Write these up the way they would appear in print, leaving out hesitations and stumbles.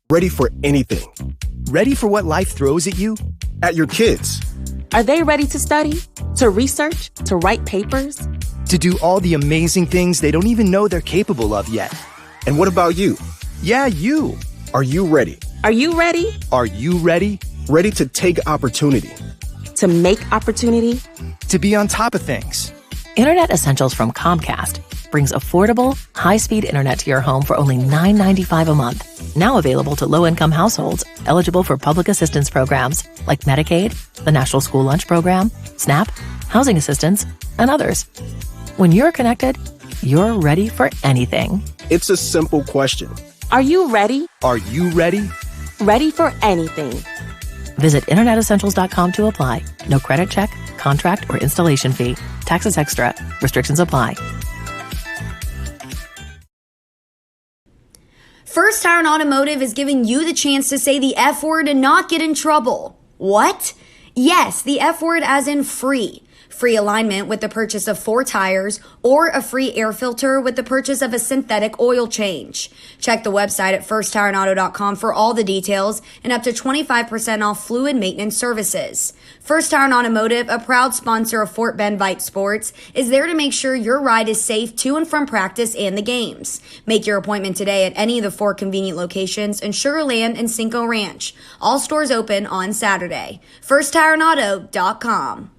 Ready for anything. Ready for what life throws at you? At your kids. Are they ready to study, to research, to write papers? To do all the amazing things they don't even know they're capable of yet. And what about you? Yeah, you. Are you ready? Are you ready? Are you ready? Ready to take opportunity. To make opportunity? To be on top of things. Internet Essentials from Comcast brings affordable, high-speed internet to your home for only $9.95 a month. Now available to low-income households eligible for public assistance programs like Medicaid, the National School Lunch Program, SNAP, housing assistance, and others. When you're connected, you're ready for anything. It's a simple question. Are you ready? Are you ready? Ready for anything. Visit InternetEssentials.com to apply. No credit check, contract, or installation fee. Taxes extra. Restrictions apply. First Tire and Automotive is giving you the chance to say the F word and not get in trouble. What? Yes, the F word as in free. Free alignment with the purchase of 4 tires or a free air filter with the purchase of a synthetic oil change. Check the website at firsttireandauto.com for all the details and up to 25% off fluid maintenance services. First Tire and Automotive, a proud sponsor of Fort Bend Vype Sports, is there to make sure your ride is safe to and from practice and the games. Make your appointment today at any of the 4 convenient locations in Sugar Land and Cinco Ranch. All stores open on Saturday. FirstTireandAuto.com.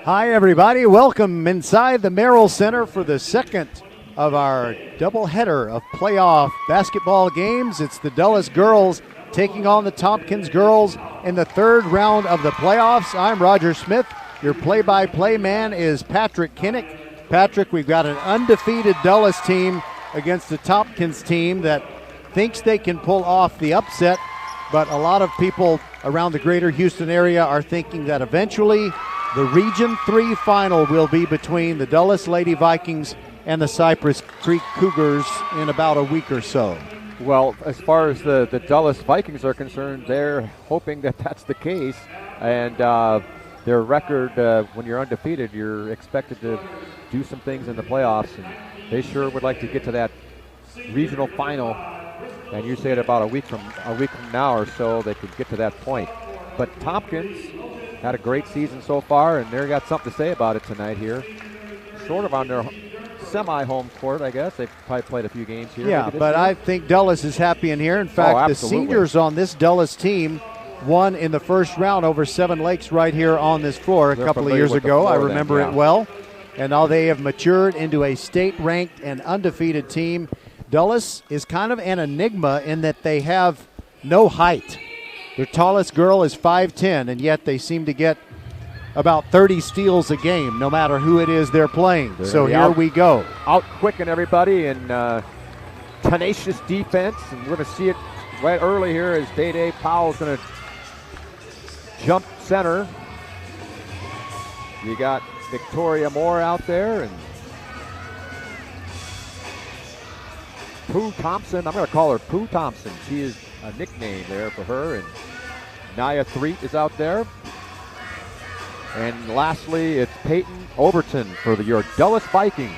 Hi, everybody. Welcome inside the Merrill Center for the second of our doubleheader of playoff basketball games. It's the Dulles girls taking on the Tompkins girls in the third round of the playoffs. I'm Roger Smith. Your play-by-play man is Patrick Kinnick. Patrick, we've got an undefeated Dulles team against the Tompkins team that thinks they can pull off the upset, but a lot of people around the greater Houston area are thinking that eventually the Region 3 final will be between the Dulles Lady Vikings and the Cypress Creek Cougars in about a week or so. Well, as far as the Dulles Vikings are concerned, they're hoping that that's the case. And their record, when you're undefeated, you're expected to do some things in the playoffs. And they sure would like to get to that regional final. And you say it about a week from now or so, they could get to that point. But Tompkins had a great season so far, and they've got something to say about it tonight here. Sort of on their semi-home court, I guess. They've probably played a few games here. Yeah, but I think Dulles is happy in here. In fact, the seniors on this Dulles team won in the first round over Seven Lakes right here on this floor a couple of years ago. I remember it well. And now they have matured into a state-ranked and undefeated team. Dulles is kind of an enigma in that they have no height. Their tallest girl is 5'10", and yet they seem to get about 30 steals a game, no matter who it is they're playing. So here we go. Out quicken everybody and tenacious defense, and we're going to see it right early here as Day Powell's going to jump center. You got Victoria Moore out there, and Pooh Thompson. I'm going to call her Pooh Thompson. She is a nickname there for her, and Nia Threet is out there. And lastly, it's Peyton Overton for your Dulles Vikings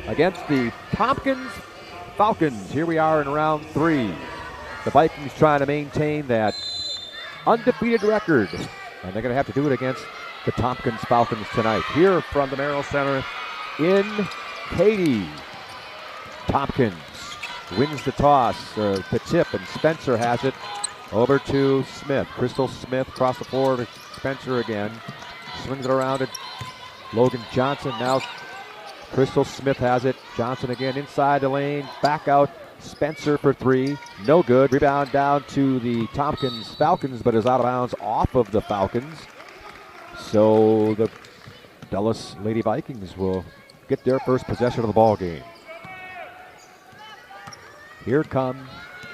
against the Tompkins Falcons. Here we are in round 3. The Vikings trying to maintain that undefeated record, and they're going to have to do it against the Tompkins Falcons tonight. Here from the Merrill Center in Katy. Tompkins wins the toss, the tip, and Spencer has it over to Smith. Crystal Smith across the floor to Spencer again. Swings it around to Logan Johnson. Now Crystal Smith has it. Johnson again inside the lane. Back out. Spencer for 3. No good. Rebound down to the Tompkins Falcons, but is out of bounds off of the Falcons. So the Dulles Lady Vikings will get their first possession of the ball game. Here come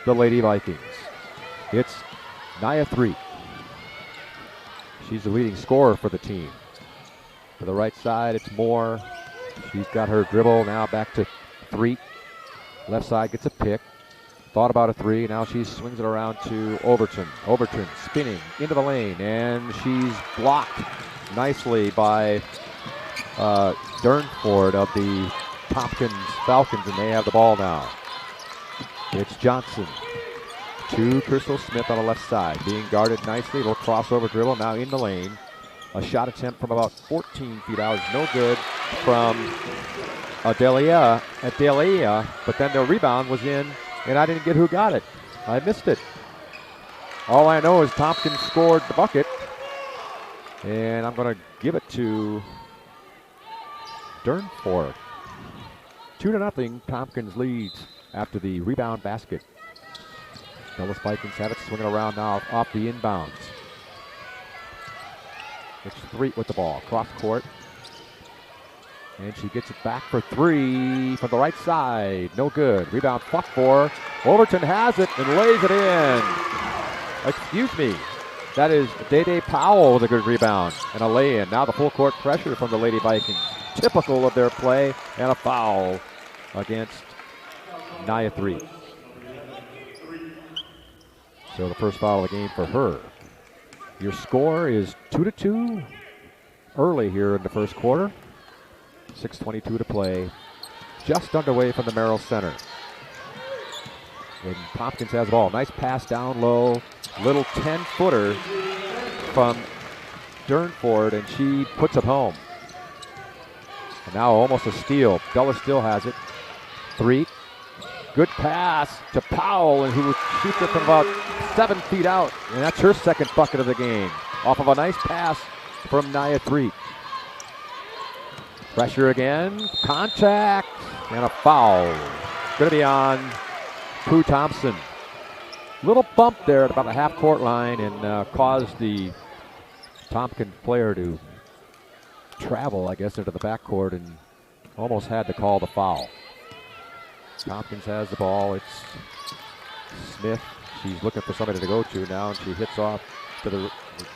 the Lady Vikings. It's Nia Threet. She's the leading scorer for the team. To the right side, it's Moore. She's got her dribble. Now back to Threet. Left side gets a pick. Thought about a 3. Now she swings it around to Overton. Overton spinning into the lane, and she's blocked nicely by Durnford of the Tompkins Falcons, and they have the ball now. It's Johnson to Crystal Smith on the left side, being guarded nicely. Little crossover dribble now in the lane. A shot attempt from about 14 feet out is no good from Adelia, but then the rebound was in, and I didn't get who got it. I missed it. All I know is Tompkins scored the bucket, and I'm going to give it to Durnford. 2-0, Tompkins leads after the rebound basket. Dulles Vikings have it swinging around now off the inbounds. It's Threet with the ball, cross court. And she gets it back for three from the right side. No good. Rebound fought for. Overton has it and lays it in. Excuse me. That is Day Powell with a good rebound and a lay-in. Now the full court pressure from the Lady Vikings. Typical of their play, and a foul against Nia Threet. So the first foul of the game for her. Your score is 2-2 early here in the first quarter. 6:22 to play. Just underway from the Merrill Center. And Tompkins has the ball. Nice pass down low. Little 10-footer from Durnford, and she puts it home. And now almost a steal. Dulles still has it. Threet. Good pass to Powell, and who shoots it from about 7 feet out. And that's her second bucket of the game. Off of a nice pass from Nia Threet. Pressure again. Contact. And a foul. Going to be on Prue Thompson. Little bump there at about the half-court line, and caused the Tompkins player to travel, I guess, into the backcourt and almost had to call the foul. Tompkins has the ball. It's Smith. She's looking for somebody to go to now, and she hits off to the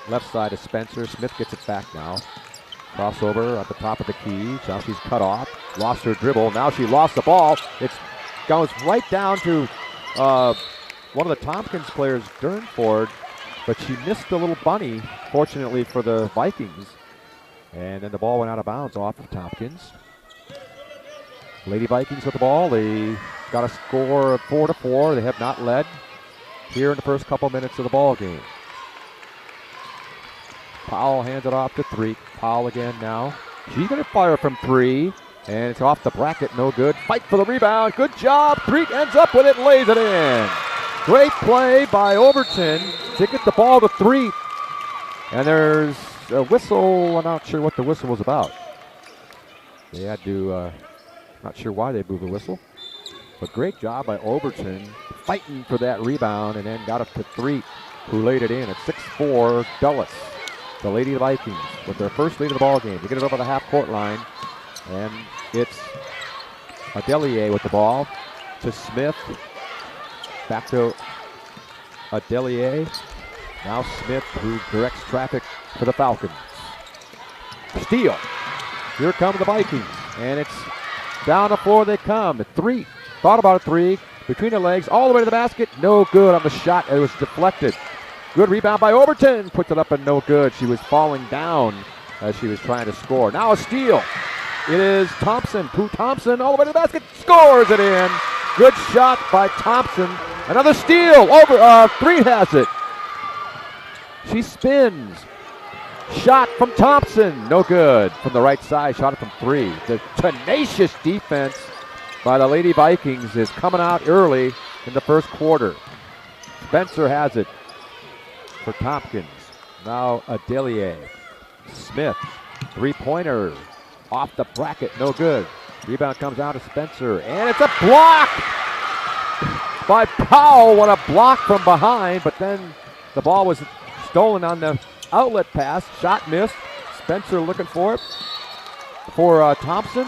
left side of Spencer. Smith gets it back now. Crossover at the top of the key. Now she's cut off. Lost her dribble. Now she lost the ball. It goes right down to one of the Tompkins players, Durnford, but she missed the little bunny, fortunately for the Vikings. And then the ball went out of bounds off of Tompkins. Lady Vikings with the ball. They got a score of 4-4. They have not led here in the first couple minutes of the ball game. Powell hands it off to Threet. Powell again now. She's going to fire from three, and it's off the bracket. No good. Fight for the rebound. Good job. Threet ends up with it and lays it in. Great play by Overton to get the ball to Threet. And there's a whistle. I'm not sure what the whistle was about. They had to, not sure why they blew the whistle. But great job by Overton fighting for that rebound, and then got it to Threet, who laid it in at 6-4 Dulles. The Lady Vikings with their first lead of the ball game. They get it over the half-court line, and it's Adelier with the ball to Smith. Back to Adelier. Now Smith, who directs traffic for the Falcons. Steal. Here come the Vikings, and it's down the floor they come. Three. Thought about a three. Between the legs, all the way to the basket. No good on the shot. It was deflected. Good rebound by Overton. Puts it up and no good. She was falling down as she was trying to score. Now a steal. It is Thompson. Prue Thompson all the way to the basket. Scores it in. Good shot by Thompson. Another steal. Threet has it. She spins. Shot from Thompson. No good. From the right side. Shot it from three. The tenacious defense by the Lady Vikings is coming out early in the first quarter. Spencer has it for Tompkins. Now Adelier. Smith. Three-pointer. Off the bracket. No good. Rebound comes out to Spencer. And it's a block by Powell. What a block from behind. But then the ball was stolen on the outlet pass. Shot missed. Spencer looking for it for Thompson.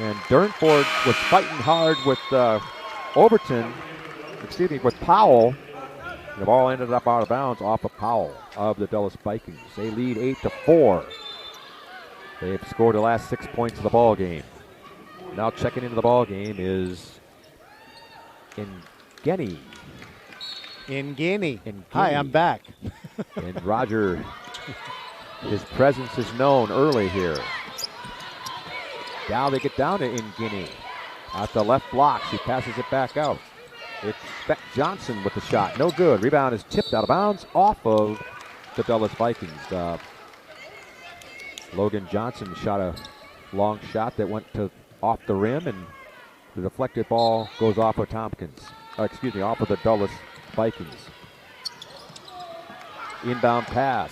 And Durnford was fighting hard with with Powell. The ball ended up out of bounds off of Powell of the Dulles Vikings. They lead 8-4. They've scored the last 6 points of the ball game. Now checking into the ball game is Ngeni. Hi, I'm back. And Roger, his presence is known early here. Now they get down to Nguyen. At the left block, she passes it back out. It's Beck Johnson with the shot. No good. Rebound is tipped out of bounds off of the Dulles Vikings. Logan Johnson shot a long shot that went off the rim, and the deflected ball goes off of Tompkins. Off of the Dulles Vikings. Inbound pass.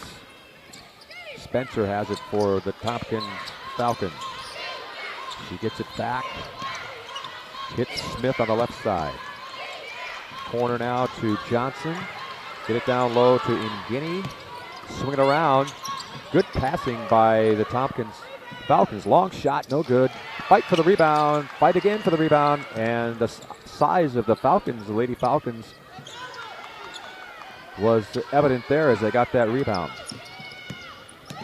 Spencer has it for the Tompkins Falcons. She gets it back. Hits Smith on the left side. Corner now to Johnson. Get it down low to Nguyen. Swing it around. Good passing by the Tompkins Falcons. Long shot, no good. Fight for the rebound. Fight again for the rebound. And the size of the Falcons, the Lady Falcons, was evident there as they got that rebound.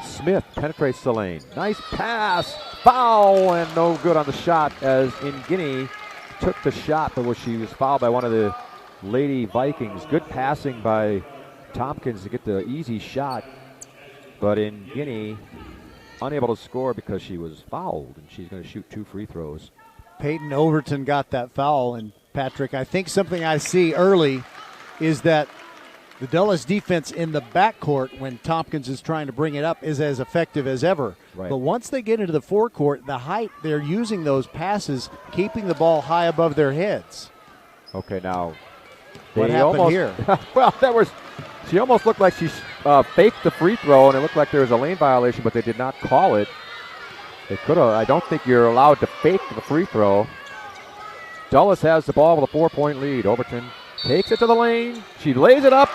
Smith penetrates the lane. Nice pass. Foul, and no good on the shot as Nguyen took the shot, but she was fouled by one of the Lady Vikings. Good passing by Tompkins to get the easy shot, but Nguyen unable to score because she was fouled, and she's going to shoot 2 free throws. Peyton Overton got that foul, and Patrick, I think something I see early is that the Dulles defense in the backcourt, when Tompkins is trying to bring it up, is as effective as ever. Right. But once they get into the forecourt, the height, they're using those passes, keeping the ball high above their heads. Okay, now what happened here? Well, she almost looked like she faked the free throw, and it looked like there was a lane violation, but they did not call it. They could have. I don't think you're allowed to fake the free throw. Dulles has the ball with a 4-point lead. Overton takes it to the lane. She lays it up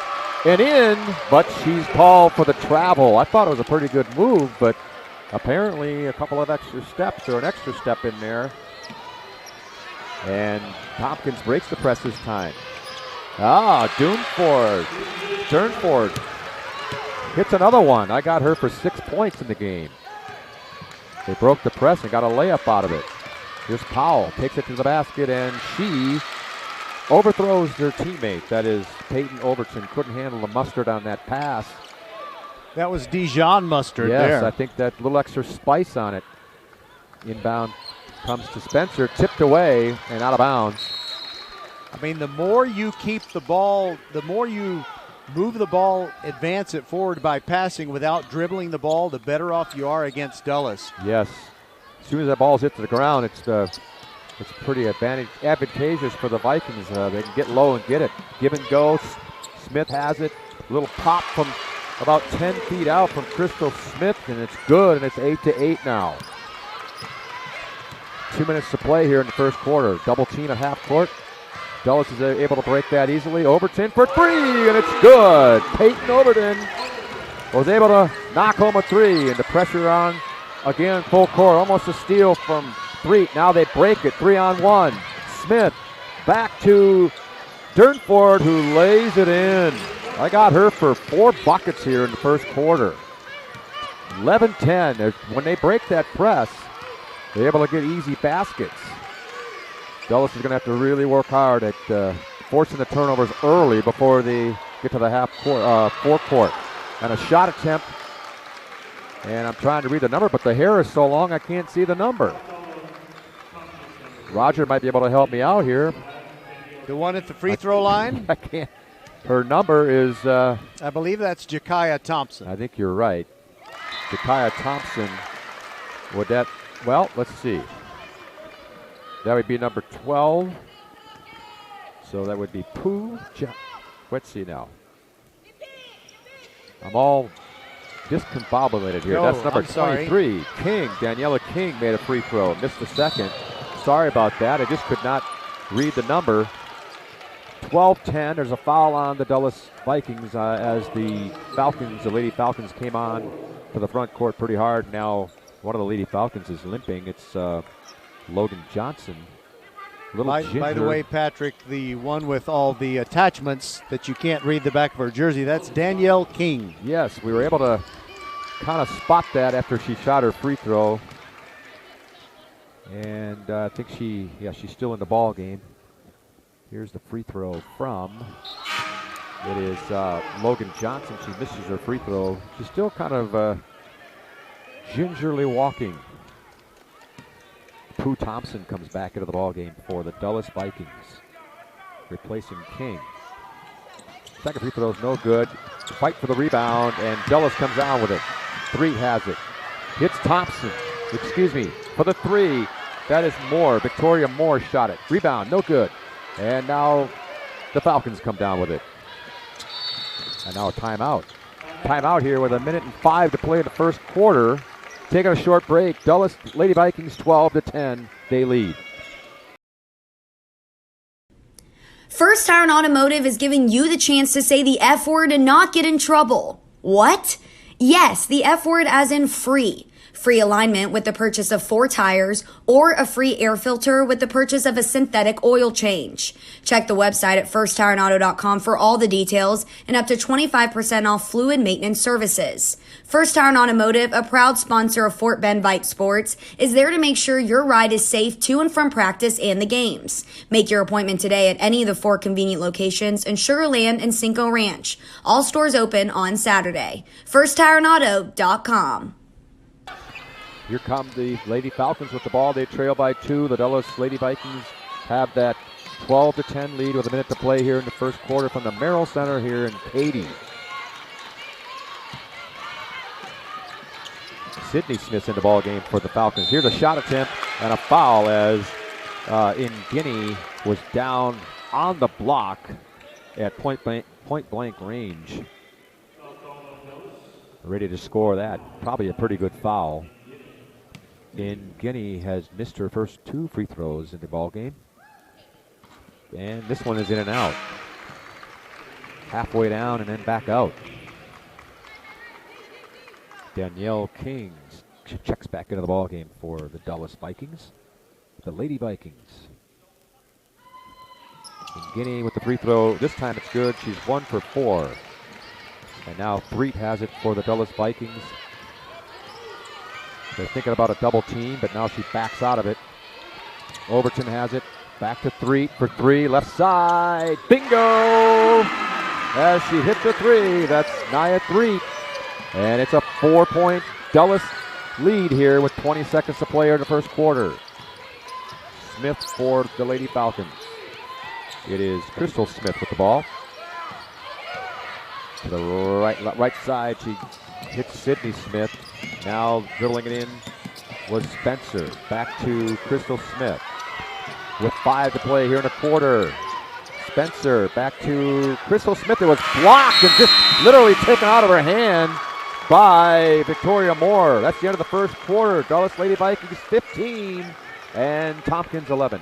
and in, but she's called for the travel. I thought it was a pretty good move, but apparently a couple of extra steps or an extra step in there. And Tompkins breaks the press this time. Durnford hits another one. I got her for 6 points in the game. They broke the press and got a layup out of it. Here's Powell, takes it to the basket, and she overthrows their teammate. That is Peyton Overton. Couldn't handle the mustard on that pass. That was Dijon mustard there. Yes, I think that little extra spice on it. Inbound comes to Spencer, tipped away and out of bounds. I mean, the more you keep the ball, the more you move the ball, advance it forward by passing without dribbling the ball, the better off you are against Dulles. Yes. As soon as that ball's hit to the ground, it's pretty advantageous for the Vikings. They can get low and get it. Give and go. Smith has it. A little pop from about 10 feet out from Crystal Smith, and it's good, and it's 8-8 now. 2 minutes to play here in the first quarter. Double team at half court. Dulles is able to break that easily. Overton for 3, and it's good. Peyton Overton was able to knock home a 3, and the pressure on again full court. Almost a steal from 3. Now they break it. 3-on-1. Smith back to Durnford, who lays it in. I got her for 4 buckets here in the first quarter. 11-10. When they break that press, they're able to get easy baskets. Dulles is going to have to really work hard at forcing the turnovers early before they get to the forecourt. And a shot attempt. And I'm trying to read the number, but the hair is so long I can't see the number. Roger might be able to help me out here. The one at the free throw line? I can't. Her number is... I believe that's Jakaya Thompson. I think you're right. Jakaya Thompson. Would that... Well, let's see. That would be number 12. So that would be Pooh. Let's see now. I'm all discombobulated here. That's number 23. King. Daniela King made a free throw. Missed the second. Sorry about that. I just could not read the number. 12-10. There's a foul on the Dulles Vikings as the Falcons, the Lady Falcons, came on to the front court pretty hard. Now one of the Lady Falcons is limping. It's Logan Johnson. By the way, Patrick, the one with all the attachments that you can't read the back of her jersey, that's Danielle King. Yes, we were able to kind of spot that after she shot her free throw. And I think she's still in the ball game. Here's the free throw from. It is Logan Johnson. She misses her free throw. She's still kind of gingerly walking. Pooh Thompson comes back into the ballgame for the Dulles Vikings, replacing King. Second free throw is no good. Fight for the rebound, and Dulles comes down with it. Threet has it. Hits Thompson. For the three. That is Moore. Victoria Moore shot it. Rebound, no good. And now the Falcons come down with it. And now a timeout. Timeout here with 1:05 to play in the first quarter. Taking a short break. Dulles Lady Vikings 12-10. They lead. First Tire Automotive is giving you the chance to say the F word and not get in trouble. What? Yes, the F word as in free. Free alignment with the purchase of 4 tires or a free air filter with the purchase of a synthetic oil change. Check the website at firsttireandauto.com for all the details and up to 25% off fluid maintenance services. First Tire and Automotive, a proud sponsor of Fort Bend Vype Sports, is there to make sure your ride is safe to and from practice and the games. Make your appointment today at any of the 4 convenient locations in Sugar Land and Cinco Ranch. All stores open on Saturday. FirstTireandAuto.com. Here come the Lady Falcons with the ball. They trail by 2. The Dulles Lady Vikings have that 12-10 lead with a minute to play here in the first quarter from the Merrill Center here in Katy. Sydney Smith's in the ball game for the Falcons. Here's a shot attempt and a foul as Guinea was down on the block at point blank range. Ready to score that. Probably a pretty good foul. And Guinea has missed her first 2 free throws in the ball game. And this one is in and out. Halfway down and then back out. Danielle King checks back into the ball game for the Dulles Vikings. The Lady Vikings. And Guinea with the free throw. This time it's good. She's 1 for 4. And now Threet has it for the Dulles Vikings. They're thinking about a double team, but now she backs out of it. Overton has it. Back to Threet for 3. Left side. Bingo! As she hits the 3. That's Nia Threet. And it's a 4-point Dulles lead here with 20 seconds to play in the first quarter. Smith for the Lady Falcons. It is Crystal Smith with the ball. To the right side, she hits Sydney Smith. Now dribbling it in was Spencer. Back to Crystal Smith. With 5 to play here in the quarter. Spencer back to Crystal Smith. It was blocked and just literally taken out of her hand by Victoria Moore. That's the end of the first quarter. Dulles Lady Vikings 15 and Tompkins 11.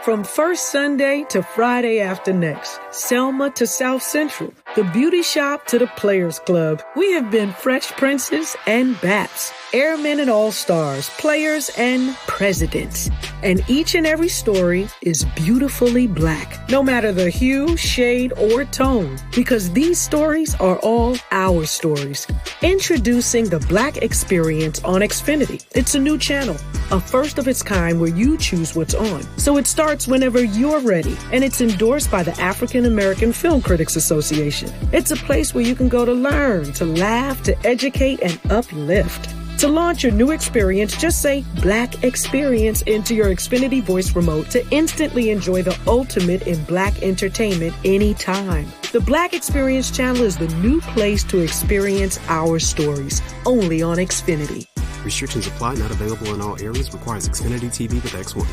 From first Sunday to Friday after next, Selma to South Central, the beauty shop to the Players Club, we have been Fresh Princes and Baps, Airmen and All-Stars, Players and Presidents. And each and every story is beautifully black, no matter the hue, shade, or tone, because these stories are all our stories. Introducing the Black Experience on Xfinity. It's a new channel, a first of its kind where you choose what's on. So it starts whenever you're ready, and it's endorsed by the African American Film Critics Association. It's a place where you can go to learn, to laugh, to educate, and uplift. To launch your new experience, just say Black Experience into your Xfinity voice remote to instantly enjoy the ultimate in Black entertainment anytime. The Black Experience channel is the new place to experience our stories, only on Xfinity. Restrictions apply, not available in all areas. Requires Xfinity TV with X1.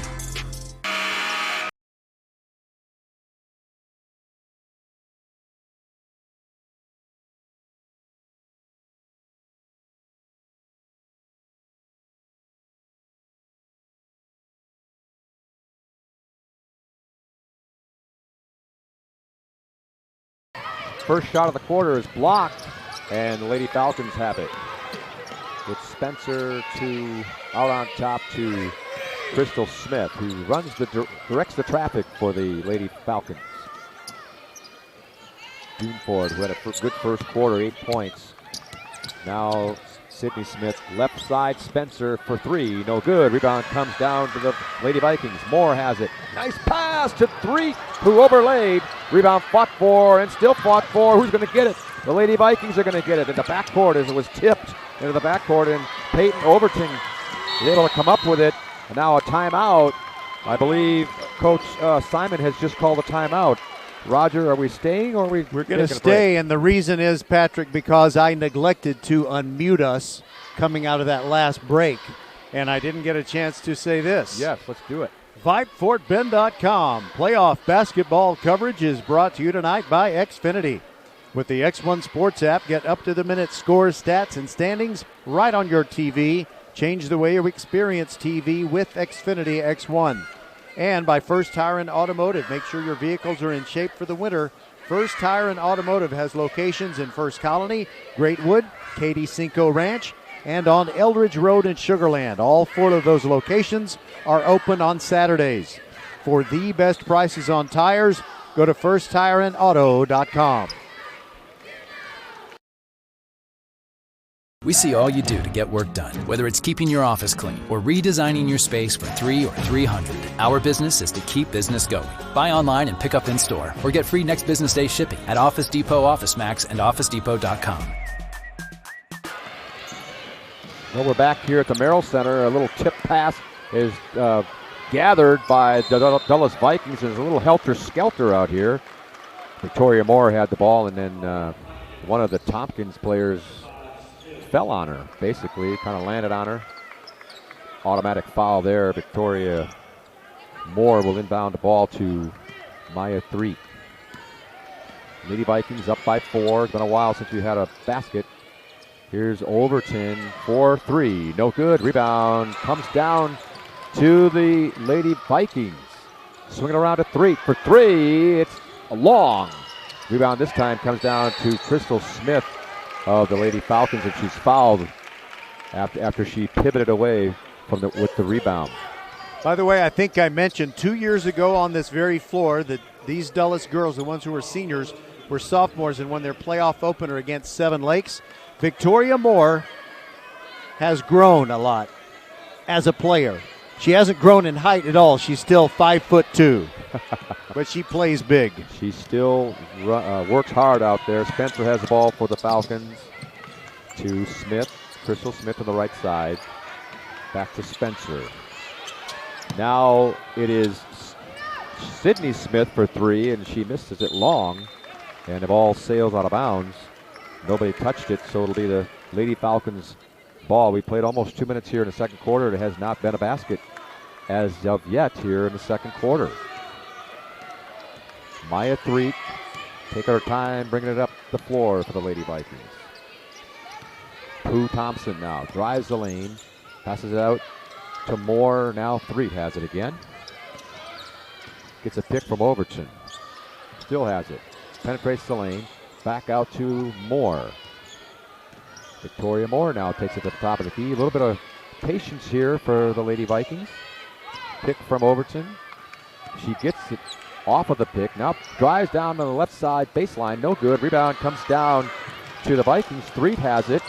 First shot of the quarter is blocked, and the Lady Falcons have it. With Spencer out on top to Crystal Smith, who directs the traffic for the Lady Falcons. Duneford, who had a good first quarter, 8 points. Now Sydney Smith, left side, Spencer for 3, no good. Rebound comes down to the Lady Vikings. Moore has it. Nice pass to Threet, who overlaid. Rebound fought for and still fought for. Who's going to get it? The Lady Vikings are going to get it in the backcourt as it was tipped into the backcourt, and Peyton Overton is able to come up with it. And now a timeout. I believe Coach Simon has just called a timeout. Roger, are we staying or we're going to stay? And the reason is, Patrick, because I neglected to unmute us coming out of that last break, and I didn't get a chance to say this. Yes, let's do it. VypeFortBend.com. Playoff basketball coverage is brought to you tonight by Xfinity. With the X1 Sports app, get up-to-the-minute scores, stats, and standings right on your TV. Change the way you experience TV with Xfinity X1. And by First Tire and Automotive. Make sure your vehicles are in shape for the winter. First Tire and Automotive has locations in First Colony, Greatwood, Katy Cinco Ranch, and on Eldridge Road in Sugar Land. All 4 of those locations are open on Saturdays. For the best prices on tires, go to FirstTireandAuto.com. We see all you do to get work done, whether it's keeping your office clean or redesigning your space for 3 or 300. Our business is to keep business going. Buy online and pick up in store, or get free next business day shipping at Office Depot, OfficeMax, and OfficeDepot.com. Well, we're back here at the Merrill Center. A little tip pass is gathered by the Dulles Vikings. There's a little helter-skelter out here. Victoria Moore had the ball, and then one of the Tompkins players fell on her, basically, kind of landed on her. Automatic foul there. Victoria Moore will inbound the ball to Maya Threet. Lady Vikings up by 4. It's been a while since we had a basket. Here's Overton for 3. No good. Rebound comes down to the Lady Vikings. Swinging around to Threet for 3. It's a long. Rebound this time comes down to Crystal Smith of the Lady Falcons, and she's fouled after she pivoted away from with the rebound. By the way, I think I mentioned 2 years ago on this very floor that these Dulles girls, the ones who were seniors, were sophomores and won their playoff opener against Seven Lakes. Victoria Moore has grown a lot as a player. She hasn't grown in height at all. She's still 5'2", but she plays big. She still works hard out there. Spencer has the ball for the Falcons to Smith. Crystal Smith on the right side. Back to Spencer. Now it is Sydney Smith for 3, and she misses it long. And the ball sails out of bounds. Nobody touched it, so it'll be the Lady Falcons ball. We played almost 2 minutes here in the second quarter. It has not been a basket as of yet here in the second quarter. Maya Threet taking her time, bringing it up the floor for the Lady Vikings. Pooh Thompson now drives the lane, passes it out to Moore. Now Threet has it again. Gets a pick from Overton. Still has it. Penetrates the lane. Back out to Moore. Victoria Moore now takes it to the top of the key. A little bit of patience here for the Lady Vikings. Pick from Overton. She gets it off of the pick. Now drives down to the left side baseline. No good. Rebound comes down to the Vikings. Threet has it.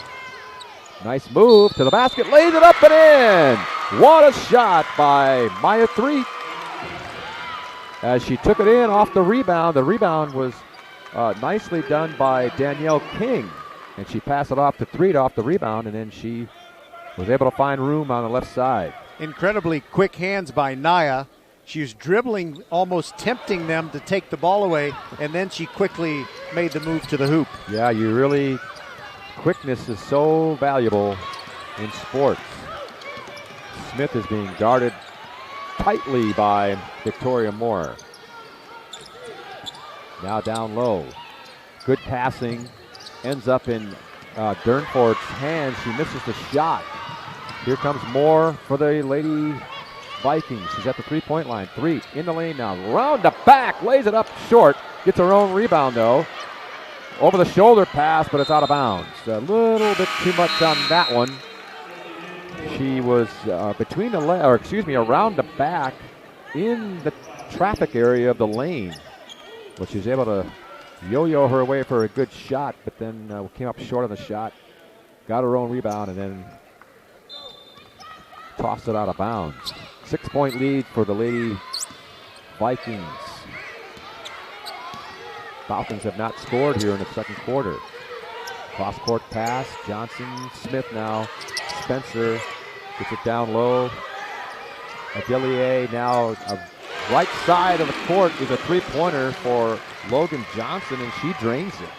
Nice move to the basket. Lays it up and in. What a shot by Maya Threet. As she took it in off the rebound. The rebound was nicely done by Danielle King. And she passed it off to Threet off the rebound, and then she was able to find room on the left side. Incredibly quick hands by Naya. She was dribbling, almost tempting them to take the ball away, and then she quickly made the move to the hoop. Yeah, quickness is so valuable in sports. Smith is being guarded tightly by Victoria Moore. Now down low. Good passing. Ends up in Durnford's hands. She misses the shot. Here comes Moore for the Lady Vikings. She's at the three-point line. Threet in the lane now. Round the back. Lays it up short. Gets her own rebound, though. Over the shoulder pass, but it's out of bounds. A little bit too much on that one. She was around the back in the traffic area of the lane. But she was able to yo-yo her way for a good shot, but then came up short on the shot. Got her own rebound and then tossed it out of bounds. 6-point lead for the Lady Vikings. Falcons have not scored here in the second quarter. Cross-court pass. Johnson, Smith now. Spencer gets it down low. Adelier now right side of the court is a three-pointer for Logan Johnson, and she drains it.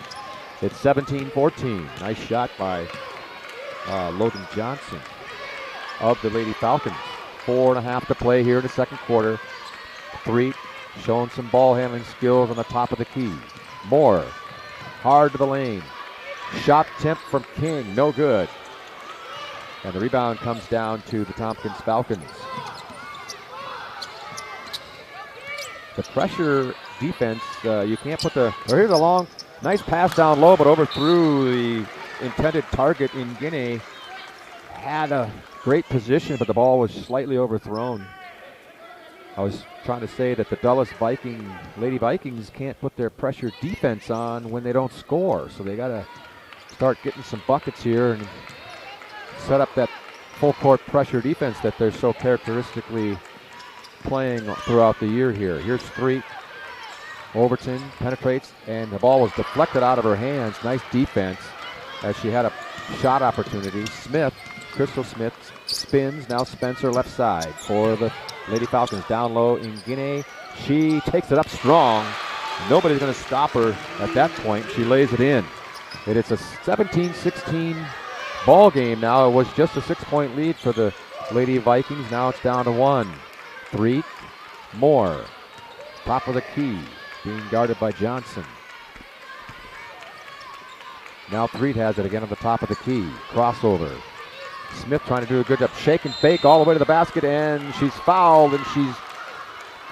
It's 17-14. Nice shot by Logan Johnson of the Lady Falcons. 4.5 to play here in the second quarter. Three showing some ball handling skills on the top of the key. Moore, hard to the lane. Shot attempt from King, no good. And the rebound comes down to the Tompkins Falcons. The pressure defense, you can't put here's a long, nice pass down low, but overthrew the intended target in Guinea. Had a great position, but the ball was slightly overthrown. I was trying to say that the Lady Vikings can't put their pressure defense on when they don't score. So they got to start getting some buckets here and set up that full court pressure defense that they're so characteristically playing throughout the year here. Here's three. Overton penetrates, and the ball was deflected out of her hands. Nice defense as she had a shot opportunity. Crystal Smith spins. Now Spencer left side for the Lady Falcons. Down low in Guinea. She takes it up strong. Nobody's going to stop her at that point. She lays it in. It's a 17-16 ball game now. It was just a 6-point lead for the Lady Vikings. Now it's down to 1. Three. Moore. Top of the key. Being guarded by Johnson. Now Threet has it again on the top of the key. Crossover. Smith trying to do a good job. Shake and fake all the way to the basket, and she's fouled, and she's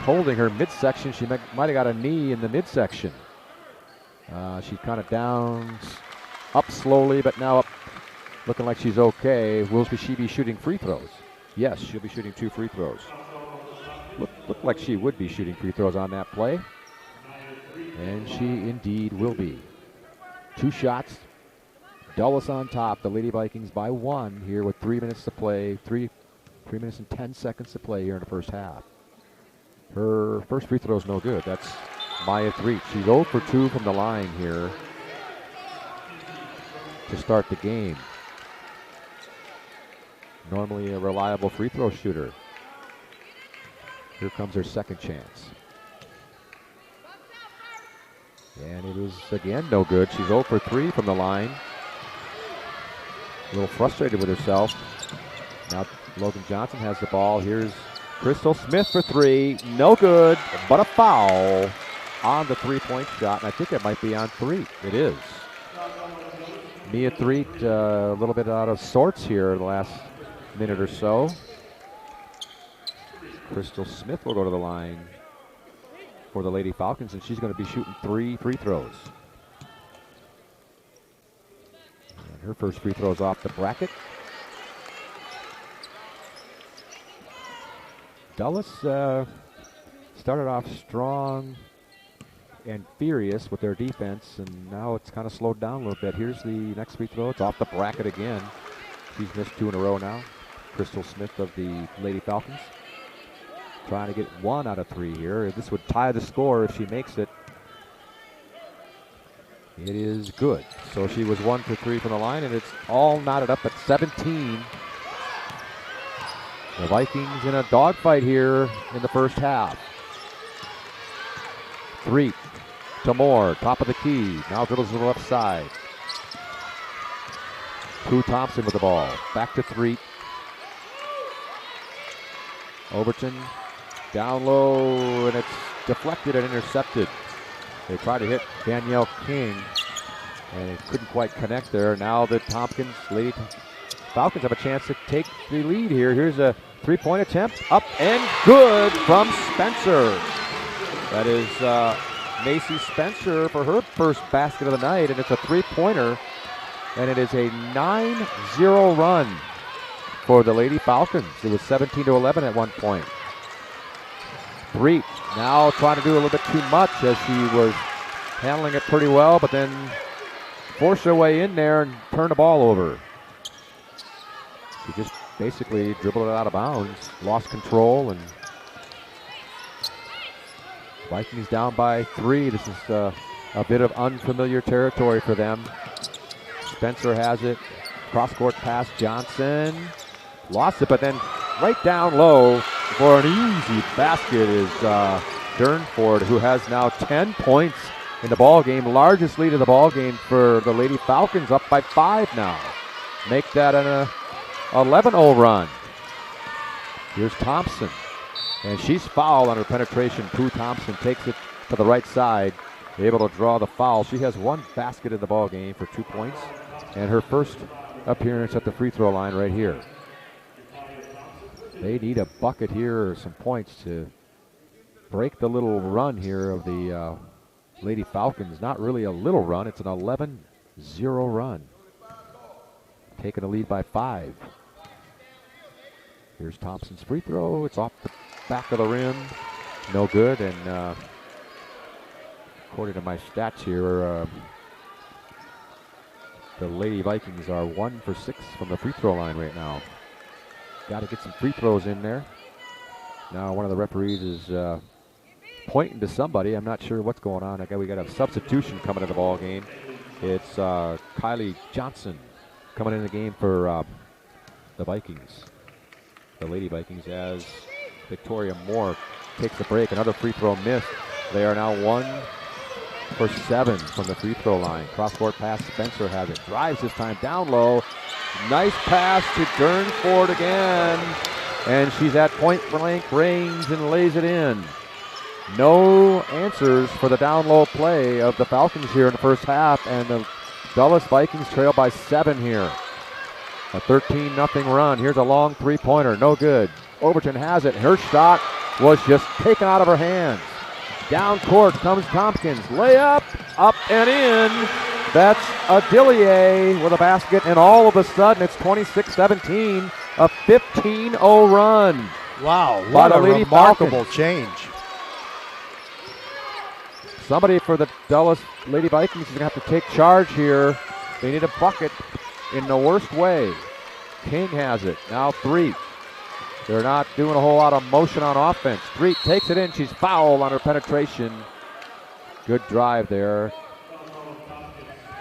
holding her midsection. She might have got a knee in the midsection. She kind of downs up slowly, but now up looking like she's okay. Will she be shooting free throws? Yes, she'll be shooting 2 free throws. Looked like she would be shooting free throws on that play. And she indeed will be. 2 shots. Dulles on top. The Lady Vikings by 1 here with 3 minutes to play. 3 minutes and 10 seconds to play here in the first half. Her first free throw is no good. That's Maya Threet. She's 0 for 2 from the line here to start the game. Normally a reliable free throw shooter. Here comes her second chance. And it is again no good. She's 0 for 3 from the line. A little frustrated with herself. Now Logan Johnson has the ball. Here's Crystal Smith for 3. No good, but a foul on the 3-point shot. And I think it might be on Threet. It is. Mia Threet a little bit out of sorts here in the last minute or so. Crystal Smith will go to the line for the Lady Falcons, and she's going to be shooting 3 free throws. And her first free throw is off the bracket. Dulles started off strong and furious with their defense, and now it's kind of slowed down a little bit. Here's the next free throw. It's off the bracket again. She's missed 2 in a row now. Crystal Smith of the Lady Falcons trying to get 1 out of 3 here. This would tie the score if she makes it. It is good. So she was 1 for 3 from the line, and it's all knotted up at 17. The Vikings in a dogfight here in the first half. Threet to Moore, top of the key. Now dribbles to the left side. Prue Thompson with the ball. Back to Threet. Overton down low, and it's deflected and intercepted. They tried to hit Danielle King, and it couldn't quite connect there. Now the Tompkins Lady Falcons have a chance to take the lead here. Here's a 3-point attempt, up and good from Spencer. That is Macy Spencer for her first basket of the night, and it's a 3-pointer, and it is a 9-0 run for the Lady Falcons. It was 17-11 at one point. Threet now trying to do a little bit too much as she was handling it pretty well, but then forced her way in there and turned the ball over. She just basically dribbled it out of bounds, lost control, and Vikings down by 3. This is a bit of unfamiliar territory for them. Spencer has it. Cross-court pass, Johnson. Lost it, but then right down low for an easy basket is Durnford, who has now 10 points in the ball game. Largest lead of the ball game for the Lady Falcons, up by 5 now. Make that an 11-0 run. Here's Thompson, and she's fouled on her penetration. Pooh Thompson takes it to the right side, able to draw the foul. She has 1 basket in the ball game for 2 points, and her first appearance at the free throw line right here. They need a bucket here or some points to break the little run here of the Lady Falcons. Not really a little run, it's an 11-0 run. Taking a lead by 5. Here's Thompson's free throw. It's off the back of the rim. No good, and according to my stats here, the Lady Vikings are 1 for 6 from the free throw line right now. Got to get some free throws in there. Now one of the referees is pointing to somebody. I'm not sure what's going on. We got a substitution coming in the ball game. It's Kylie Johnson coming in the game for the Vikings. The Lady Vikings, as Victoria Moore takes a break. Another free throw missed. They are now 1 for 7 from the free throw line. Cross-court pass, Spencer has it. Drives this time down low. Nice pass to Durnford again. And she's at point-blank range and lays it in. No answers for the down-low play of the Falcons here in the first half, and the Dulles Vikings trail by 7 here. A 13-0 run. Here's a long three-pointer. No good. Overton has it. Her shot was just taken out of her hands. Down court comes Tompkins. Layup, up and in. That's Adillier with a basket, and all of a sudden it's 26-17, a 15-0 run. Wow, what a remarkable change. Somebody for the Dulles Lady Vikings is going to have to take charge here. They need a bucket in the worst way. King has it. Now 3. They're not doing a whole lot of motion on offense. 3 takes it in. She's fouled on her penetration. Good drive there.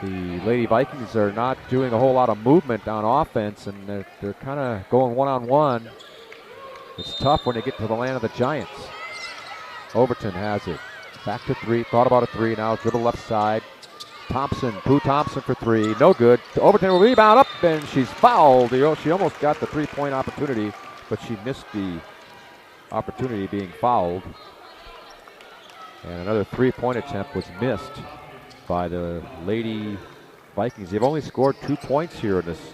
The Lady Vikings are not doing a whole lot of movement on offense, and they're kind of going one-on-one. It's tough when they get to the land of the Giants. Overton has it. Back to 3. Thought about a 3. Now dribble left side. Thompson. Pooh Thompson for 3. No good. Overton will rebound up, and she's fouled. She almost got the 3-point opportunity, but she missed the opportunity being fouled. And another 3-point attempt was missed by the Lady Vikings. They've only scored 2 points here in this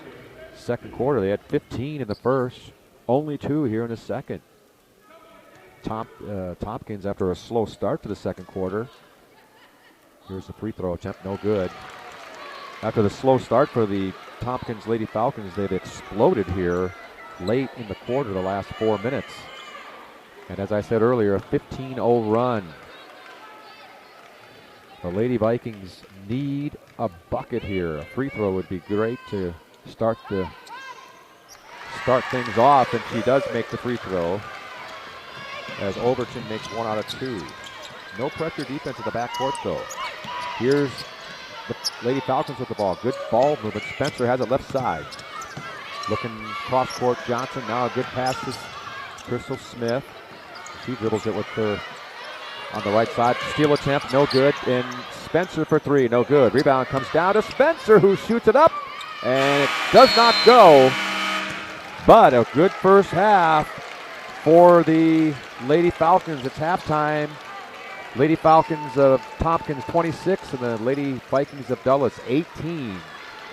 second quarter. They had 15 in the first, only 2 here in the second. Tompkins, after a slow start to the second quarter. Here's the free throw attempt, no good. After the slow start for the Tompkins Lady Falcons, they've exploded here late in the quarter, the last 4 minutes. And as I said earlier, a 15-0 run. The Lady Vikings need a bucket here. A free throw would be great to start things off, and she does make the free throw, as Overton makes 1 out of 2. No pressure defense at the backcourt, though. Here's the Lady Falcons with the ball. Good ball movement. Spencer has it left side. Looking cross-court, Johnson. Now a good pass to Crystal Smith. She dribbles it with her on the right side. Steal attempt, no good. And Spencer for 3, no good. Rebound comes down to Spencer, who shoots it up. And it does not go. But a good first half for the Lady Falcons. It's halftime. Lady Falcons of Tompkins 26 and the Lady Vikings of Dulles 18.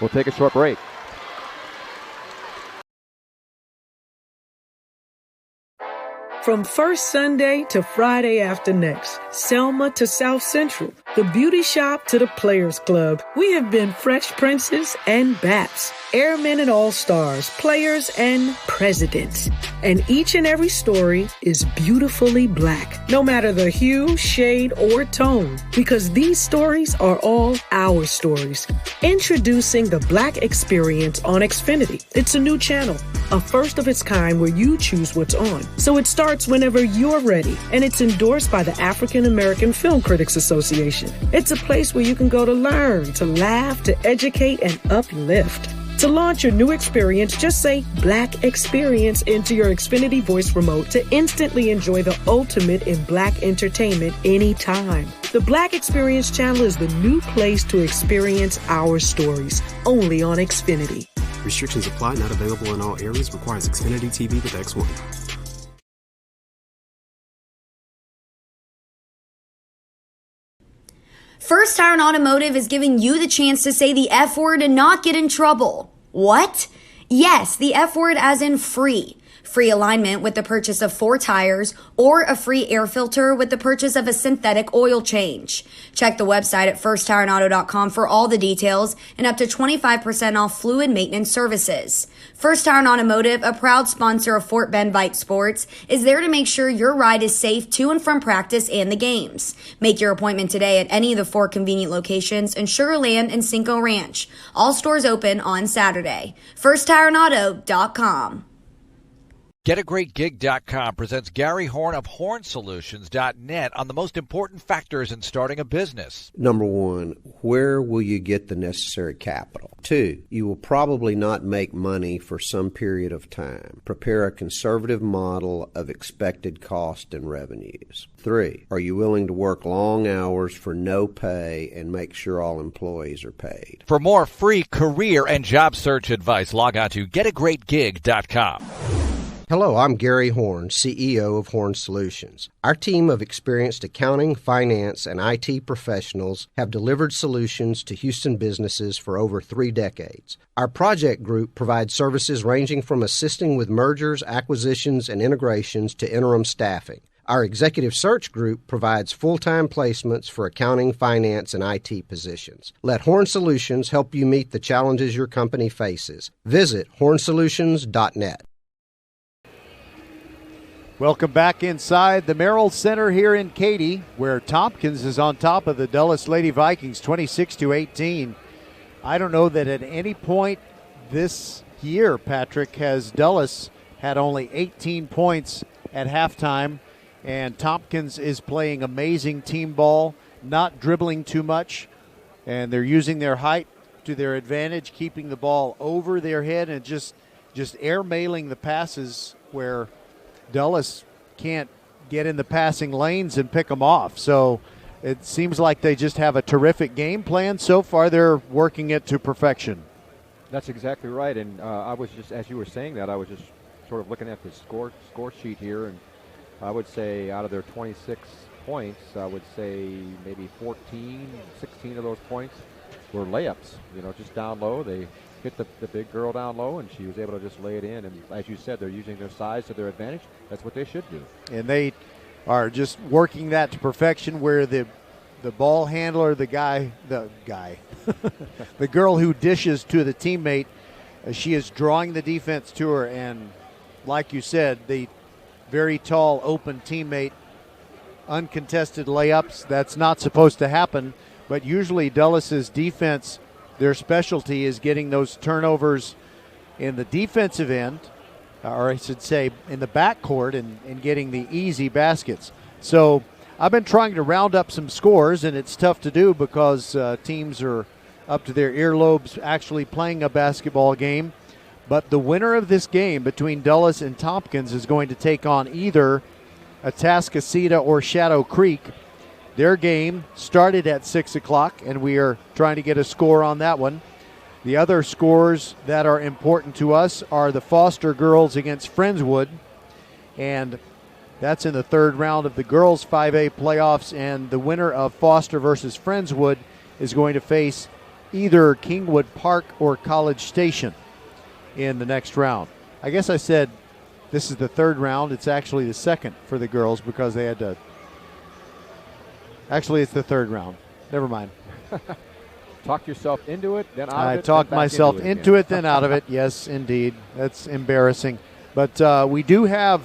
We'll take a short break. From first Sunday to Friday after next, Selma to South Central, the beauty shop to the Players Club, we have been Fresh Princes and Baps, Airmen and All-Stars, Players and Presidents. And each and every story is beautifully black, no matter the hue, shade, or tone, because these stories are all our stories. Introducing the Black Experience on Xfinity. It's a new channel, a first of its kind where you choose what's on. So it starts whenever you're ready, and it's endorsed by the African American Film Critics Association. Station. It's a place where you can go to learn, to laugh, to educate, and uplift. To launch your new experience, just say Black Experience into your Xfinity voice remote to instantly enjoy the ultimate in Black entertainment anytime. The Black Experience channel is the new place to experience our stories, only on Xfinity. Restrictions apply, not available in all areas. Requires Xfinity TV with X1. First Tire Automotive is giving you the chance to say the F word and not get in trouble. What? Yes, the F word as in free. Free alignment with the purchase of 4 tires or a free air filter with the purchase of a synthetic oil change. Check the website at firsttireandauto.com for all the details and up to 25% off fluid maintenance services. First Tire Automotive, a proud sponsor of Fort Bend Vype Sports, is there to make sure your ride is safe to and from practice and the games. Make your appointment today at any of the 4 convenient locations in Sugar Land and Cinco Ranch. All stores open on Saturday. FirstTireandAuto.com. GetAGreatGig.com presents Gary Horn of HornSolutions.net on the most important factors in starting a business. Number 1, where will you get the necessary capital? 2, you will probably not make money for some period of time. Prepare a conservative model of expected cost and revenues. 3, are you willing to work long hours for no pay and make sure all employees are paid? For more free career and job search advice, log on to GetAGreatGig.com. Hello, I'm Gary Horn, CEO of Horn Solutions. Our team of experienced accounting, finance, and IT professionals have delivered solutions to Houston businesses for over 3 decades. Our project group provides services ranging from assisting with mergers, acquisitions, and integrations to interim staffing. Our executive search group provides full-time placements for accounting, finance, and IT positions. Let Horn Solutions help you meet the challenges your company faces. Visit hornsolutions.net. Welcome back inside the Merrill Center here in Katy, where Tompkins is on top of the Dulles Lady Vikings 26-18. I don't know that at any point this year, Patrick, has Dulles had only 18 points at halftime, and Tompkins is playing amazing team ball, not dribbling too much, and they're using their height to their advantage, keeping the ball over their head and just air-mailing the passes where Dulles can't get in the passing lanes and pick them off. So it seems like they just have a terrific game plan. So far, they're working it to perfection. That's exactly right. And I was just, as you were saying that, I was just sort of looking at the score sheet here, and I would say out of their 26 points, I would say maybe 16 of those points were layups. You know, just down low. They hit the big girl down low, and she was able to just lay it in. And as you said, they're using their size to their advantage. That's what they should do. And they are just working that to perfection, where the ball handler, the girl who dishes to the teammate, she is drawing the defense to her. And like you said, the very tall, open teammate, uncontested layups, that's not supposed to happen. But usually Dulles' defense, their specialty is getting those turnovers in the defensive end, or I should say in the backcourt, and getting the easy baskets. So I've been trying to round up some scores, and it's tough to do because teams are up to their earlobes actually playing a basketball game. But the winner of this game between Dulles and Tompkins is going to take on either Atascocita or Shadow Creek. Their game started at 6 o'clock, and we are trying to get a score on that one. The other scores that are important to us are the Foster girls against Friendswood, and that's in the 3rd round of the girls 5A playoffs, and the winner of Foster versus Friendswood is going to face either Kingwood Park or College Station in the next round. I guess I said this is the 3rd round. It's actually the 2nd for the girls because they had to. Actually, it's the 3rd round. Never mind. Talk yourself into it, then out of it. I talked myself into it, then out of it. Yes, indeed. That's embarrassing. But we do have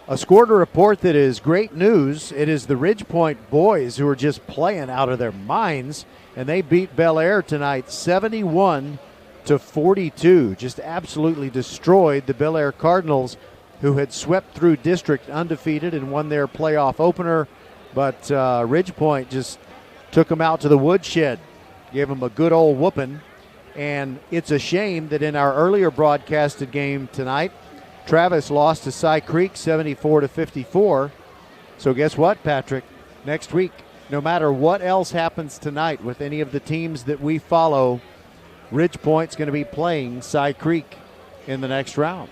a score to report that is great news. It is the Ridgepoint boys who are just playing out of their minds, and they beat Bel Air tonight 71-42. Just absolutely destroyed the Bel Air Cardinals, who had swept through district undefeated and won their playoff opener. But Ridgepoint just took them out to the woodshed, gave them a good old whooping. And it's a shame that in our earlier broadcasted game tonight, Travis lost to Cy Creek 74-54. So guess what, Patrick? Next week, no matter what else happens tonight with any of the teams that we follow, Ridge Point's going to be playing Cy Creek in the next round.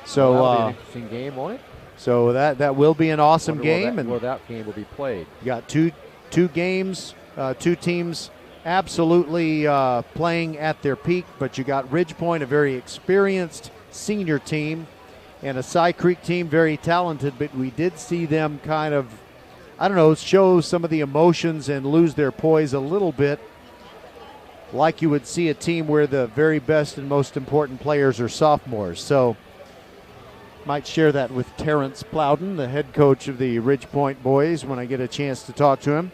So that'll be an interesting game, won't it? So that will be an awesome game. Where that game will be played. You got two games, two teams absolutely playing at their peak, but you got Ridge Point, a very experienced senior team, and a Cy Creek team, very talented, but we did see them kind of, I don't know, show some of the emotions and lose their poise a little bit, like you would see a team where the very best and most important players are sophomores. So might share that with Terrence Plowden, the head coach of the Ridge Point boys, when I get a chance to talk to him.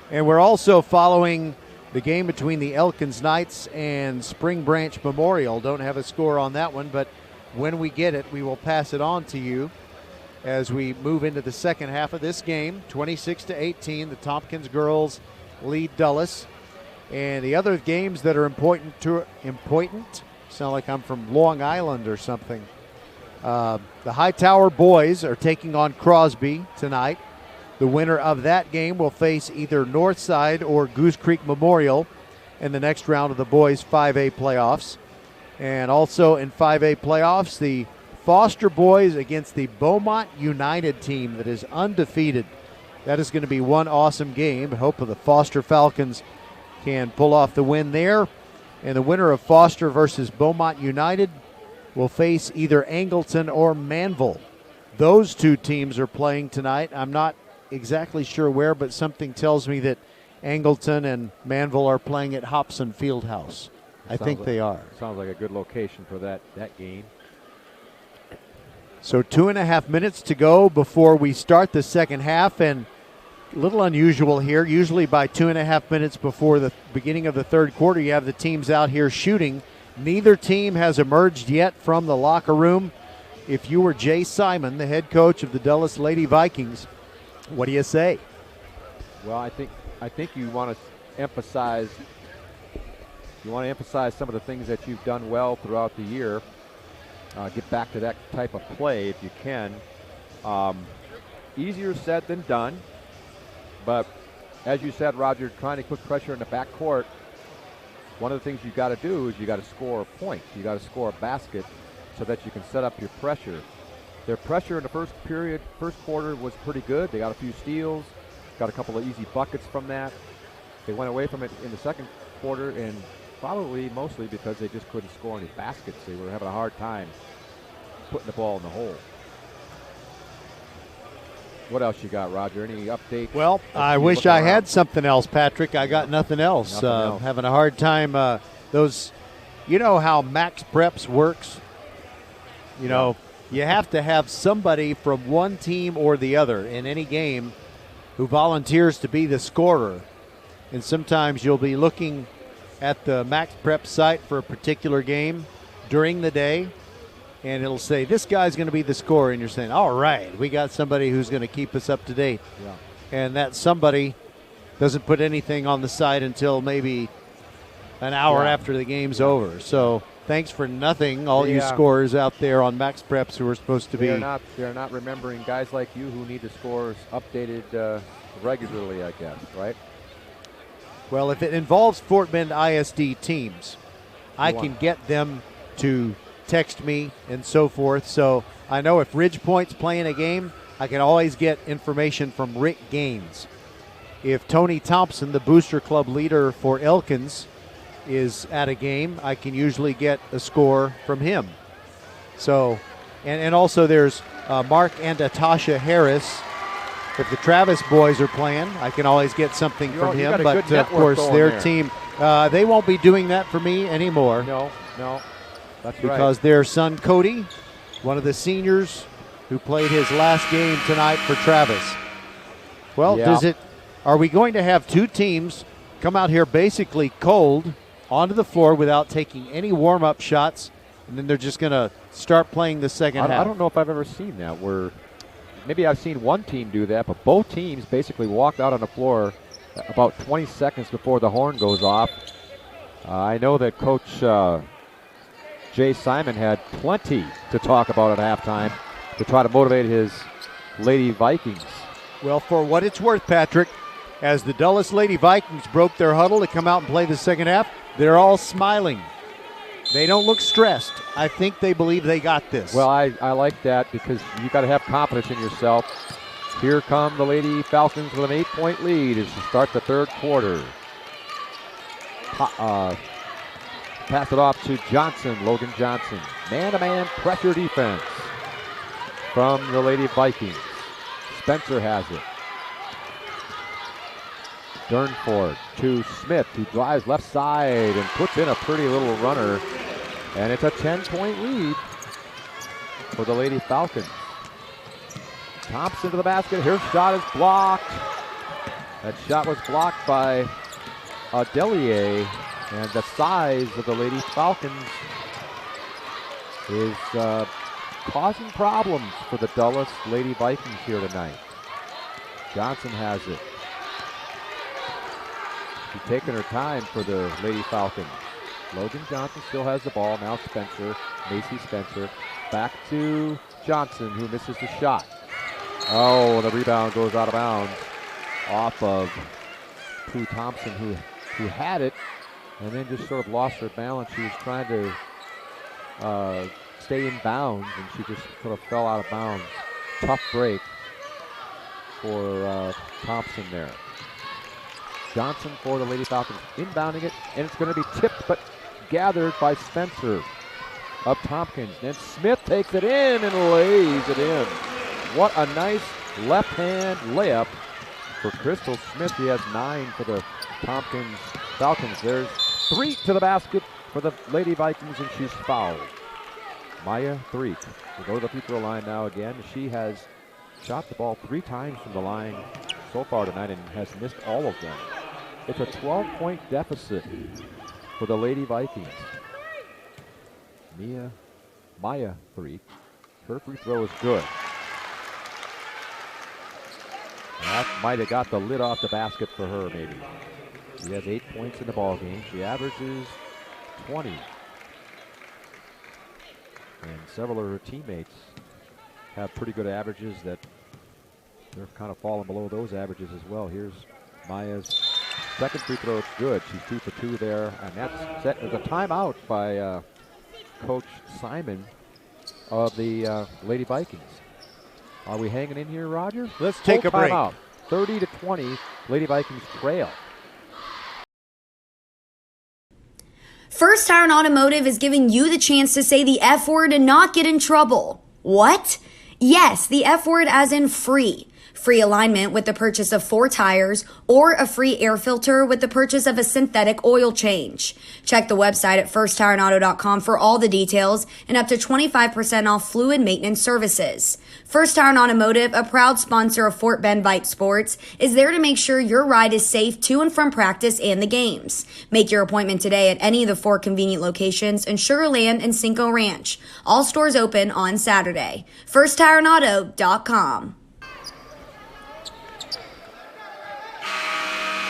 And we're also following the game between the Elkins Knights and Spring Branch Memorial. Don't have a score on that one, but when we get it, we will pass it on to you as we move into the second half of this game. 26-18, the Tompkins girls lead Dulles. And the other games that are important, sound like I'm from Long Island or something. The Hightower boys are taking on Crosby tonight. The winner of that game will face either Northside or Goose Creek Memorial in the next round of the boys' 5A playoffs. And also in 5A playoffs, the Foster boys against the Beaumont United team that is undefeated. That is going to be one awesome game. I hope the Foster Falcons can pull off the win there. And the winner of Foster versus Beaumont United will face either Angleton or Manville. Those two teams are playing tonight. I'm not exactly sure where, but something tells me that Angleton and Manville are playing at Hobson Fieldhouse. I think they are. Sounds like a good location for that game. So 2.5 minutes to go before we start the second half, and a little unusual here. Usually by 2.5 minutes before the beginning of the third quarter, you have the teams out here shooting. Neither team has emerged yet from the locker room. If you were Jay Simon, the head coach of the Dulles Lady Vikings, what do you say? Well, I think you want to emphasize some of the things that you've done well throughout the year. Get back to that type of play if you can. Easier said than done, but as you said, Roger, trying to put pressure in the backcourt, one of the things you got to do is you got to score a point. You got to score a basket so that you can set up your pressure. Their pressure in the first quarter was pretty good. They got a few steals, got a couple of easy buckets from that. They went away from it in the second quarter, and probably mostly because they just couldn't score any baskets. They were having a hard time putting the ball in the hole. What else you got, Roger? Any updates? Well, I wish I had something else, Patrick. I got nothing else. Having a hard time. You know how Max Preps works? You know, you have to have somebody from one team or the other in any game who volunteers to be the scorer. And sometimes you'll be looking at the Max Prep site for a particular game during the day, and it'll say, this guy's going to be the scorer, and you're saying, all right, we got somebody who's going to keep us up to date. Yeah. And that somebody doesn't put anything on the site until maybe an hour after the game's over. So thanks for nothing, all you scorers out there on Max Preps who are supposed to be. They're not remembering guys like you who need the scores updated regularly, I guess, right? Well, if it involves Fort Bend ISD teams, I can get them to text me and so forth. So I know if Ridge Point's playing a game, I can always get information from Rick Gaines. If Tony Thompson, the Booster Club leader for Elkins, is at a game, I can usually get a score from him. So, and also there's Mark and Atasha Harris. If the Travis boys are playing, I can always get something from him. But, of course, their team, they won't be doing that for me anymore. No, that's right. Because their son, Cody, one of the seniors who played his last game tonight for Travis. Well, are we going to have two teams come out here basically cold onto the floor without taking any warm-up shots, and then they're just going to start playing the second half? I don't know if I've ever seen that. Maybe I've seen one team do that, but both teams basically walked out on the floor about 20 seconds before the horn goes off. I know that Coach Jay Simon had plenty to talk about at halftime to try to motivate his Lady Vikings. Well, for what it's worth, Patrick, as the Dulles Lady Vikings broke their huddle to come out and play the second half, they're all smiling. They don't look stressed. I think they believe they got this. Well, I like that because you got to have confidence in yourself. Here come the Lady Falcons with an 8-point lead as we start the third quarter. Pass it off to Johnson, Logan Johnson. Man-to-man pressure defense from the Lady Vikings. Spencer has it. Durnford to Smith, who drives left side and puts in a pretty little runner. And it's a 10-point lead for the Lady Falcons. Thompson to the basket. Her shot is blocked. That shot was blocked by Delier. And the size of the Lady Falcons is causing problems for the Dulles Lady Vikings here tonight. Johnson has it. She's taking her time for the Lady Falcons. Logan Johnson still has the ball. Now Spencer, Macy Spencer. Back to Johnson, who misses the shot. Oh, the rebound goes out of bounds off of Prue Thompson, who had it and then just sort of lost her balance. She was trying to stay in bounds, and she just sort of fell out of bounds. Tough break for Thompson there. Johnson for the Lady Falcons, inbounding it, and it's going to be tipped but gathered by Spencer of Tompkins. Then Smith takes it in and lays it in. What a nice left-hand layup for Crystal Smith. He has 9 for the Tompkins Falcons. There's 3 to the basket for the Lady Vikings, and she's fouled. Maya Threek will go to the free throw line now again. She has shot the ball 3 times from the line so far tonight and has missed all of them. It's a 12-point deficit for the Lady Vikings. Maya Threek, her free throw is good. And that might have got the lid off the basket for her, maybe. She has 8 points in the ball game. She averages 20. And several of her teammates have pretty good averages that they're kind of falling below those averages as well. Here's Maya's second free throw. It's good. She's 2 for 2 there. And that's set as a timeout by Coach Simon of the Lady Vikings. Are we hanging in here, Roger? Let's take a break. Timeout. 30-20, Lady Vikings trail. First Tire and Automotive is giving you the chance to say the F word and not get in trouble. What? Yes, the F word as in free. Free alignment with the purchase of 4 tires or a free air filter with the purchase of a synthetic oil change. Check the website at firsttireandauto.com for all the details and up to 25% off fluid maintenance services. First Tire and Automotive, a proud sponsor of Fort Bend Vype Sports, is there to make sure your ride is safe to and from practice and the games. Make your appointment today at any of the 4 convenient locations in Sugar Land and Cinco Ranch. All stores open on Saturday. FirstTireandAuto.com.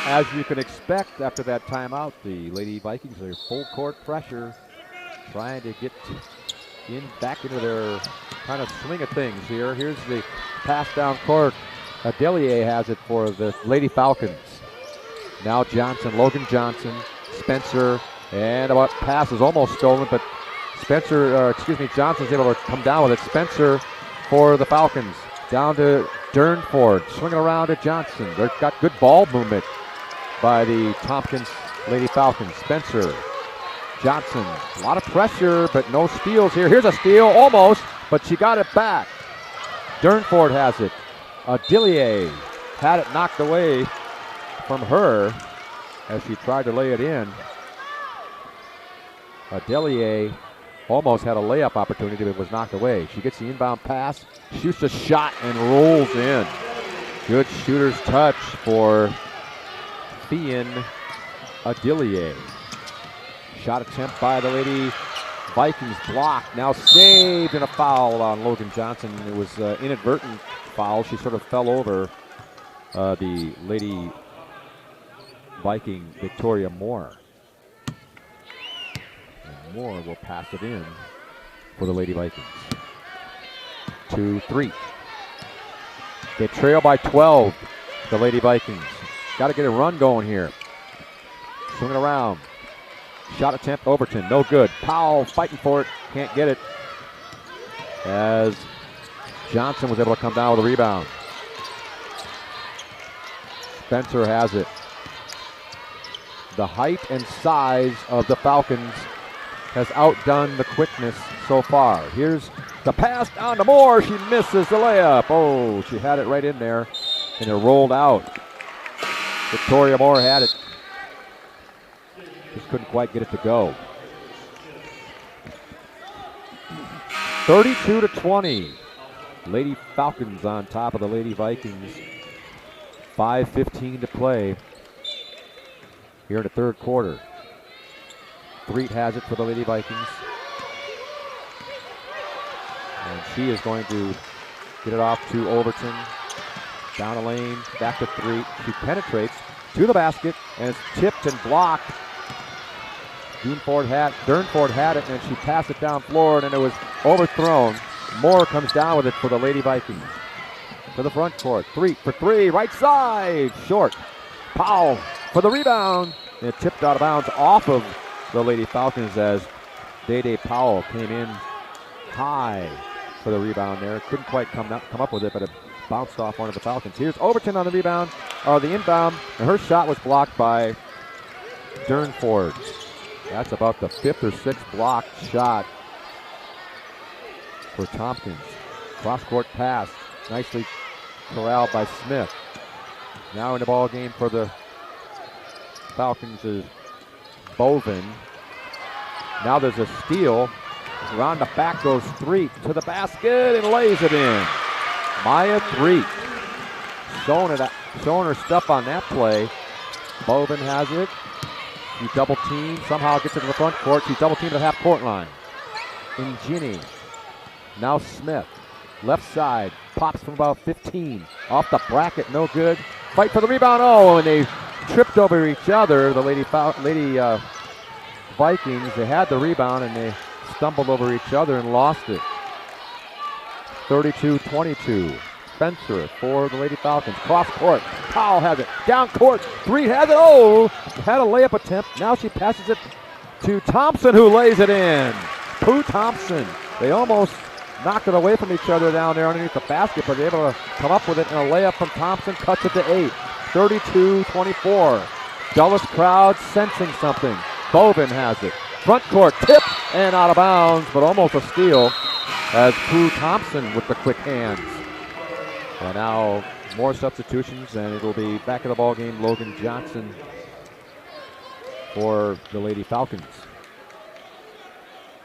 As you can expect after that timeout, the Lady Vikings are full court pressure, trying to get back into their kind of swing of things here. Here's the pass down court. Delier has it for the Lady Falcons. Now Logan Johnson, Spencer, and about pass is almost stolen, but Johnson's able to come down with it. Spencer for the Falcons. Down to Durnford, swinging around to Johnson. They've got good ball movement by the Tompkins Lady Falcons. Spencer, Johnson, a lot of pressure, but no steals here. Here's a steal, almost, but she got it back. Durnford has it. Dillier had it knocked away from her as she tried to lay it in. Dillier almost had a layup opportunity, but was knocked away. She gets the inbound pass, shoots a shot, and rolls in. Good shooter's touch for Thean Dillier. Shot attempt by the Lady Vikings blocked. Now saved, and a foul on Logan Johnson. It was an inadvertent foul. She sort of fell over the Lady Viking Victoria Moore. And Moore will pass it in for the Lady Vikings. 2-3. They trail by 12, the Lady Vikings. Got to get a run going here. Swinging around. Shot attempt, Overton, no good. Powell fighting for it, can't get it. As Johnson was able to come down with a rebound. Spencer has it. The height and size of the Falcons has outdone the quickness so far. Here's the pass down to Moore. She misses the layup. Oh, she had it right in there, and it rolled out. Victoria Moore had it. Just couldn't quite get it to go. 32-20. Lady Falcons on top of the Lady Vikings. 5:15 to play here in the third quarter. Threet has it for the Lady Vikings. And she is going to get it off to Overton. Down the lane, back to Threet. She penetrates to the basket, and it's tipped and blocked. Durnford had it, and she passed it down floor, and then it was overthrown. Moore comes down with it for the Lady Vikings. To the front court. Threet for three, right side, short. Powell for the rebound. And it tipped out of bounds off of the Lady Falcons as Day Powell came in high for the rebound there. Couldn't quite come up with it, but it bounced off one of the Falcons. Here's Overton on the rebound, the inbound, and her shot was blocked by Durnford. That's about the fifth or sixth blocked shot for Tompkins. Cross-court pass, nicely corralled by Smith. Now in the ball game for the Falcons is Bovin. Now there's a steal. Around the back goes Threet to the basket and lays it in. Maya Threet showing her stuff on that play. Bovin has it. She double team, somehow gets it to the front court. She's double teamed at the half court line. Ingini. Now Smith. Left side. Pops from about 15. Off the bracket, no good. Fight for the rebound. Oh, and they tripped over each other. The Lady Vikings, they had the rebound and they stumbled over each other and lost it. 32-22. Spencer for the Lady Falcons. Cross court. Powell has it. Down court. Threet has it. Oh, had a layup attempt. Now she passes it to Thompson, who lays it in. Pooh Thompson. They almost knocked it away from each other down there underneath the basket, but they're able to come up with it. And a layup from Thompson cuts it to 8. 32-24. Dulles crowd sensing something. Bovin has it. Front court tip and out of bounds, but almost a steal as Pooh Thompson with the quick hands. And now more substitutions, and it'll be back in the ball game. Logan Johnson for the Lady Falcons.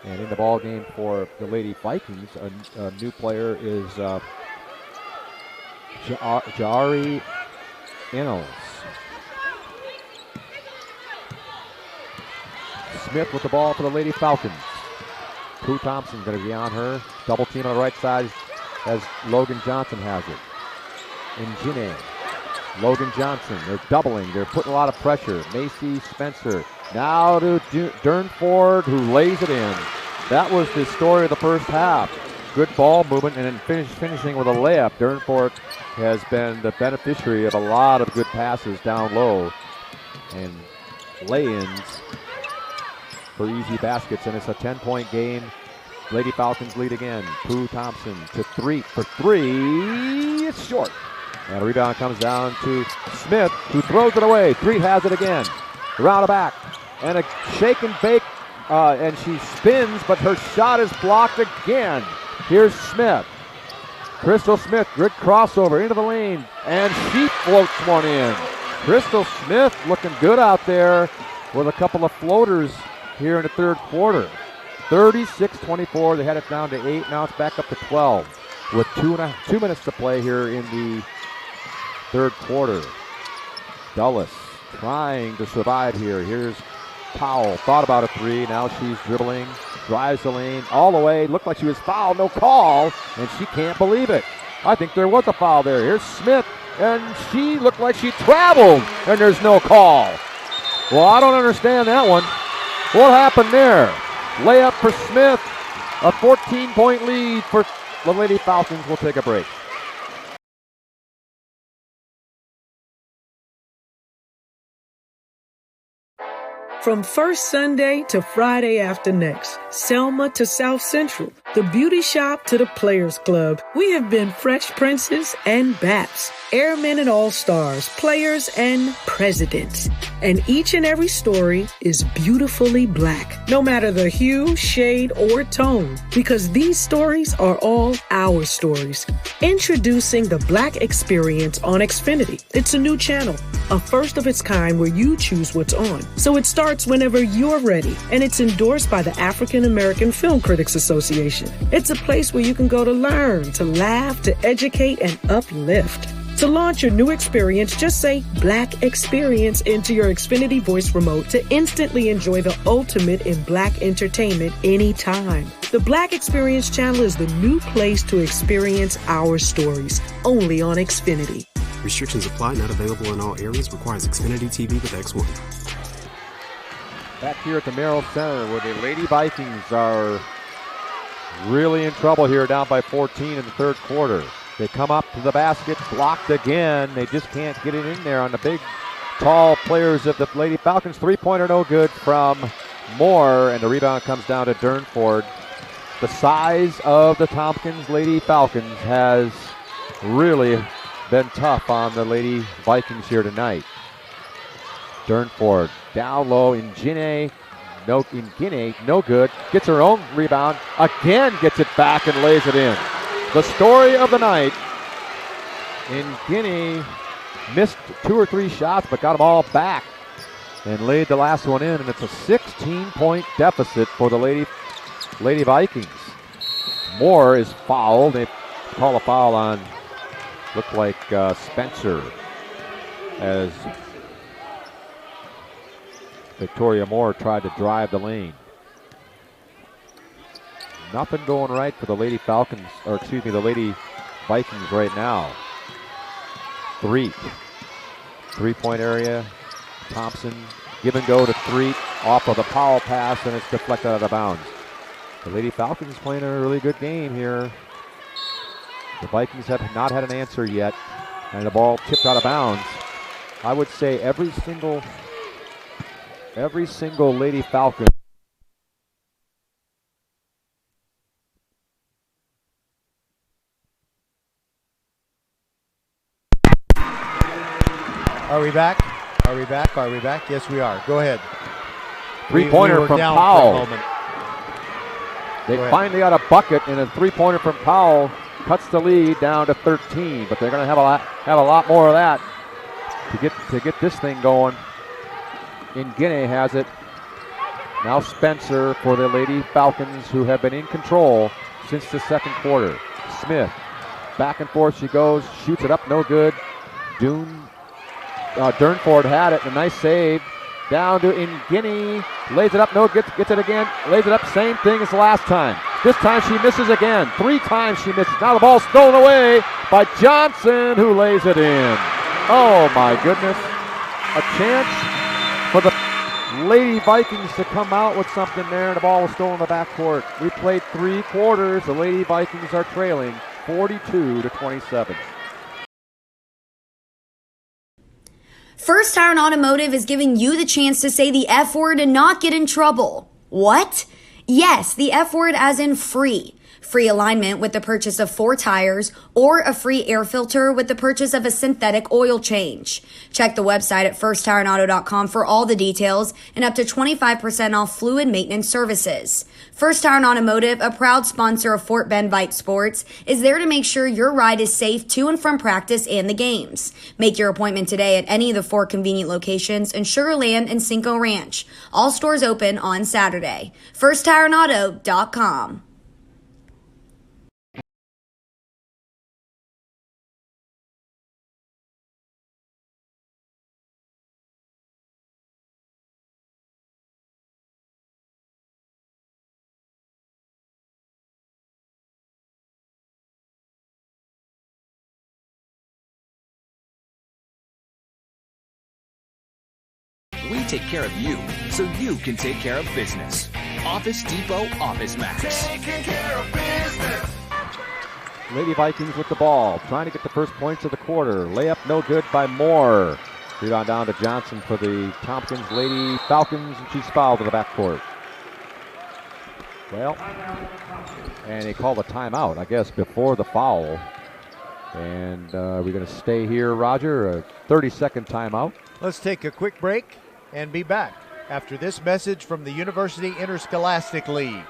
And in the ball game for the Lady Vikings, a new player is Jari Innes. Smith with the ball for the Lady Falcons. Pooh Thompson going to be on her. Double team on the right side as Logan Johnson has it. Ingine. Logan Johnson. They're doubling. They're putting a lot of pressure. Macy Spencer. Now to Durnford, who lays it in. That was the story of the first half. Good ball movement and then finishing with a layup. Durnford has been the beneficiary of a lot of good passes down low and lay-ins for easy baskets, and it's a 10-point game. Lady Falcons lead again. Pooh Thompson to Threet for three. It's short. And a rebound comes down to Smith, who throws it away. Threet has it again. Around the back. And a shake and bake, and she spins, but her shot is blocked again. Here's Smith. Crystal Smith, good crossover into the lane, and she floats one in. Crystal Smith looking good out there with a couple of floaters here in the third quarter. 36-24, they had it down to 8, now it's back up to 12 with 2 minutes to play here in the third quarter. Dulles trying to survive here. Here's Powell, thought about a three, now she's dribbling, drives the lane all the way, looked like she was fouled, no call, and she can't believe it. I think there was a foul there. Here's Smith, and she looked like she traveled, and there's no call. Well, I don't understand that one. What happened there? Layup for Smith. A 14-point lead for the Lady Falcons. We'll take a break. From first Sunday to Friday after next, Selma to South Central, the beauty shop to the Players Club, we have been Fresh Princes and Baps, airmen and all-stars, players and presidents. And each and every story is beautifully black, no matter the hue, shade, or tone, because these stories are all our stories. Introducing the Black Experience on Xfinity. It's a new channel, a first of its kind where you choose what's on. So it starts whenever you're ready, and it's endorsed by the African American Film Critics Association. It's a place where you can go to learn, to laugh, to educate, and uplift. To launch your new experience, just say Black Experience into your Xfinity voice remote to instantly enjoy the ultimate in Black entertainment anytime. The Black Experience channel is the new place to experience our stories, only on Xfinity. Restrictions apply, not available in all areas, requires Xfinity TV with X1. Back here at the Merrill Center where the Lady Vikings are really in trouble here, down by 14 in the third quarter. They come up to the basket, blocked again. They just can't get it in there on the big, tall players of the Lady Falcons. Three-pointer no good from Moore, and the rebound comes down to Durnford. The size of the Tompkins Lady Falcons has really been tough on the Lady Vikings here tonight. Durnford down low, Ingine, no good. Gets her own rebound, again gets it back and lays it in. The story of the night, Ingine missed 2 or 3 shots but got them all back and laid the last one in, and it's a 16-point deficit for the Lady Vikings. Moore is fouled. They call a foul on, looked like Spencer, as Victoria Moore tried to drive the lane. Nothing going right for the Lady Falcons, or excuse me, the Lady Vikings right now. Three-point area. Thompson, give and go to 3 off of the Powell pass, and it's deflected out of bounds. The Lady Falcons playing a really good game here. The Vikings have not had an answer yet, and the ball tipped out of bounds. I would say every single Lady Falcon Are we back? Yes, we are. Go ahead. Three-pointer from Powell. They finally got a bucket, and a three-pointer from Powell cuts the lead down to 13. But they're going to have a lot more of that to get this thing going. Ingine has it. Now Spencer for the Lady Falcons, who have been in control since the second quarter. Smith, back and forth she goes, shoots it up, no good. Durnford had it, a nice save. Down to Ingine, lays it up, no, gets it again, lays it up, same thing as last time. This time she misses again. 3 times she misses. Now the ball's stolen away by Johnson, who lays it in. Oh my goodness. A chance for the Lady Vikings to come out with something there, and the ball was stolen in the backcourt. We played 3 quarters. The Lady Vikings are trailing 42-27. First Tire and Automotive is giving you the chance to say the F word and not get in trouble. What? Yes, the F word as in free. Free alignment with the purchase of 4 tires, or a free air filter with the purchase of a synthetic oil change. Check the website at firsttireandauto.com for all the details and up to 25% off fluid maintenance services. First Tire and Automotive, a proud sponsor of Fort Bend Vype Sports, is there to make sure your ride is safe to and from practice and the games. Make your appointment today at any of the 4 convenient locations in Sugar Land and Cinco Ranch. All stores open on Saturday. FirstTireandAuto.com. we take care of you so you can take care of business. Office Depot Office Max. Taking care of business. Lady Vikings with the ball, trying to get the first points of the quarter. Layup no good by Moore. Rebound down to Johnson for the Tompkins Lady Falcons, and she's fouled to the backcourt. Well, and they called a timeout, I guess, before the foul. And we're going to stay here, Roger, a 30-second timeout. Let's take a quick break and be back after this message from the University Interscholastic League.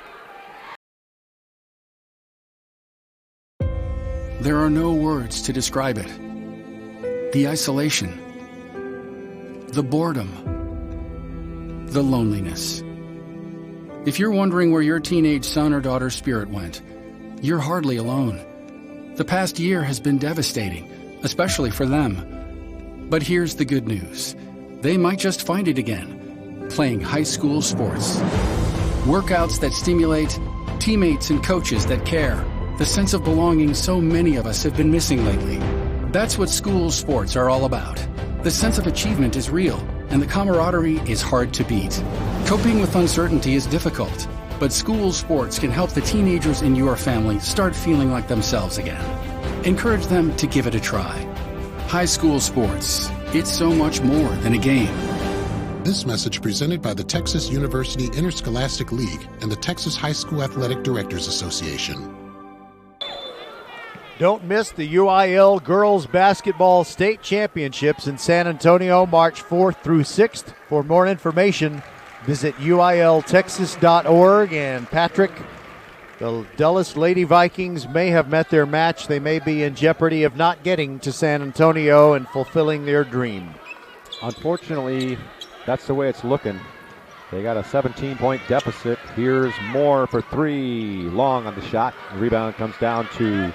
There are no words to describe it. The isolation, the boredom, the loneliness. If you're wondering where your teenage son or daughter's spirit went, you're hardly alone. The past year has been devastating, especially for them. But here's the good news. They might just find it again, playing high school sports. Workouts that stimulate, teammates and coaches that care. The sense of belonging so many of us have been missing lately. That's what school sports are all about. The sense of achievement is real, and the camaraderie is hard to beat. Coping with uncertainty is difficult, but school sports can help the teenagers in your family start feeling like themselves again. Encourage them to give it a try. High school sports, it's so much more than a game. This message presented by the Texas University Interscholastic League and the Texas High School Athletic Directors Association. Don't miss the UIL Girls Basketball State Championships in San Antonio, March 4th through 6th. For more information, visit uiltexas.org. And Patrick, the Dulles Lady Vikings may have met their match. They may be in jeopardy of not getting to San Antonio and fulfilling their dream. Unfortunately, that's the way it's looking. They got a 17-point deficit. Here's Moore for three. Long on the shot. The rebound comes down to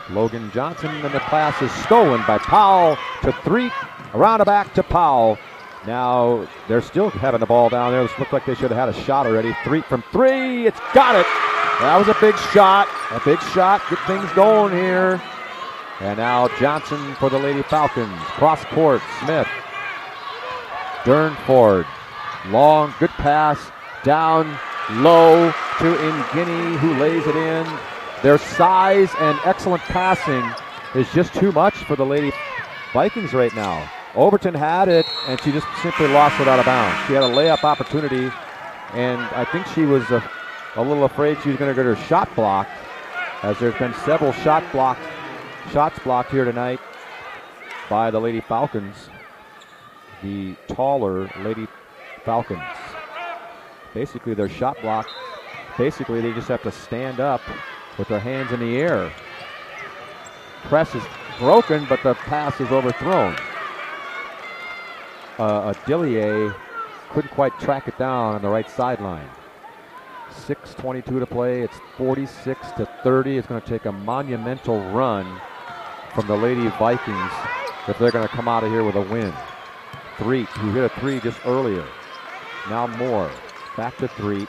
Logan Johnson, and the pass is stolen by Powell to three. Around the back to Powell. Now they're still having the ball down there. This looked like they should have had a shot already. Three from three. It's got it. That was a big shot. A big shot. Get things going here. And now Johnson for the Lady Falcons. Cross court. Smith. Durnford. Long, good pass. Down low to Nguyen, who lays it in. Their size and excellent passing is just too much for the Lady Vikings right now. Overton had it, and she just simply lost it out of bounds. She had a layup opportunity, and I think she was a little afraid she was going to get her shot blocked, as there's been several shots blocked here tonight by the Lady Falcons, the taller Lady Falcons. Basically, their shot block, basically they just have to stand up with their hands in the air. Press is broken, but the pass is overthrown. Adillier couldn't quite track it down on the right sideline. 6:22 to play. It's 46-30. It's going to take a monumental run from the Lady Vikings if they're going to come out of here with a win. Three, who hit a three just earlier. Now Moore, back to three.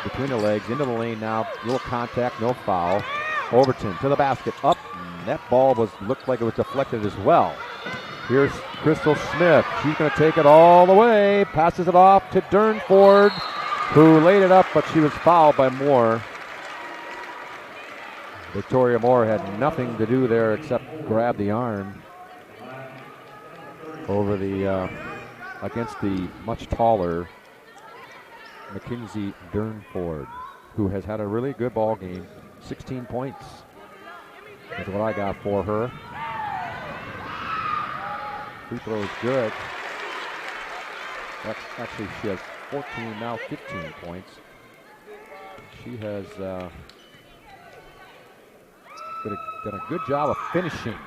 Between the legs, into the lane now. Little contact, no foul. Overton to the basket, up. That ball looked like it was deflected as well. Here's Crystal Smith. She's going to take it all the way. Passes it off to Durnford, who laid it up, but she was fouled by Moore. Victoria Moore had nothing to do there except grab the arm over the against the much taller Mackenzie Durnford, who has had a really good ball game. 16 points is what I got for her. Free throw is good. That's actually, she has 14, now 15 points. She has done a good job of finishing.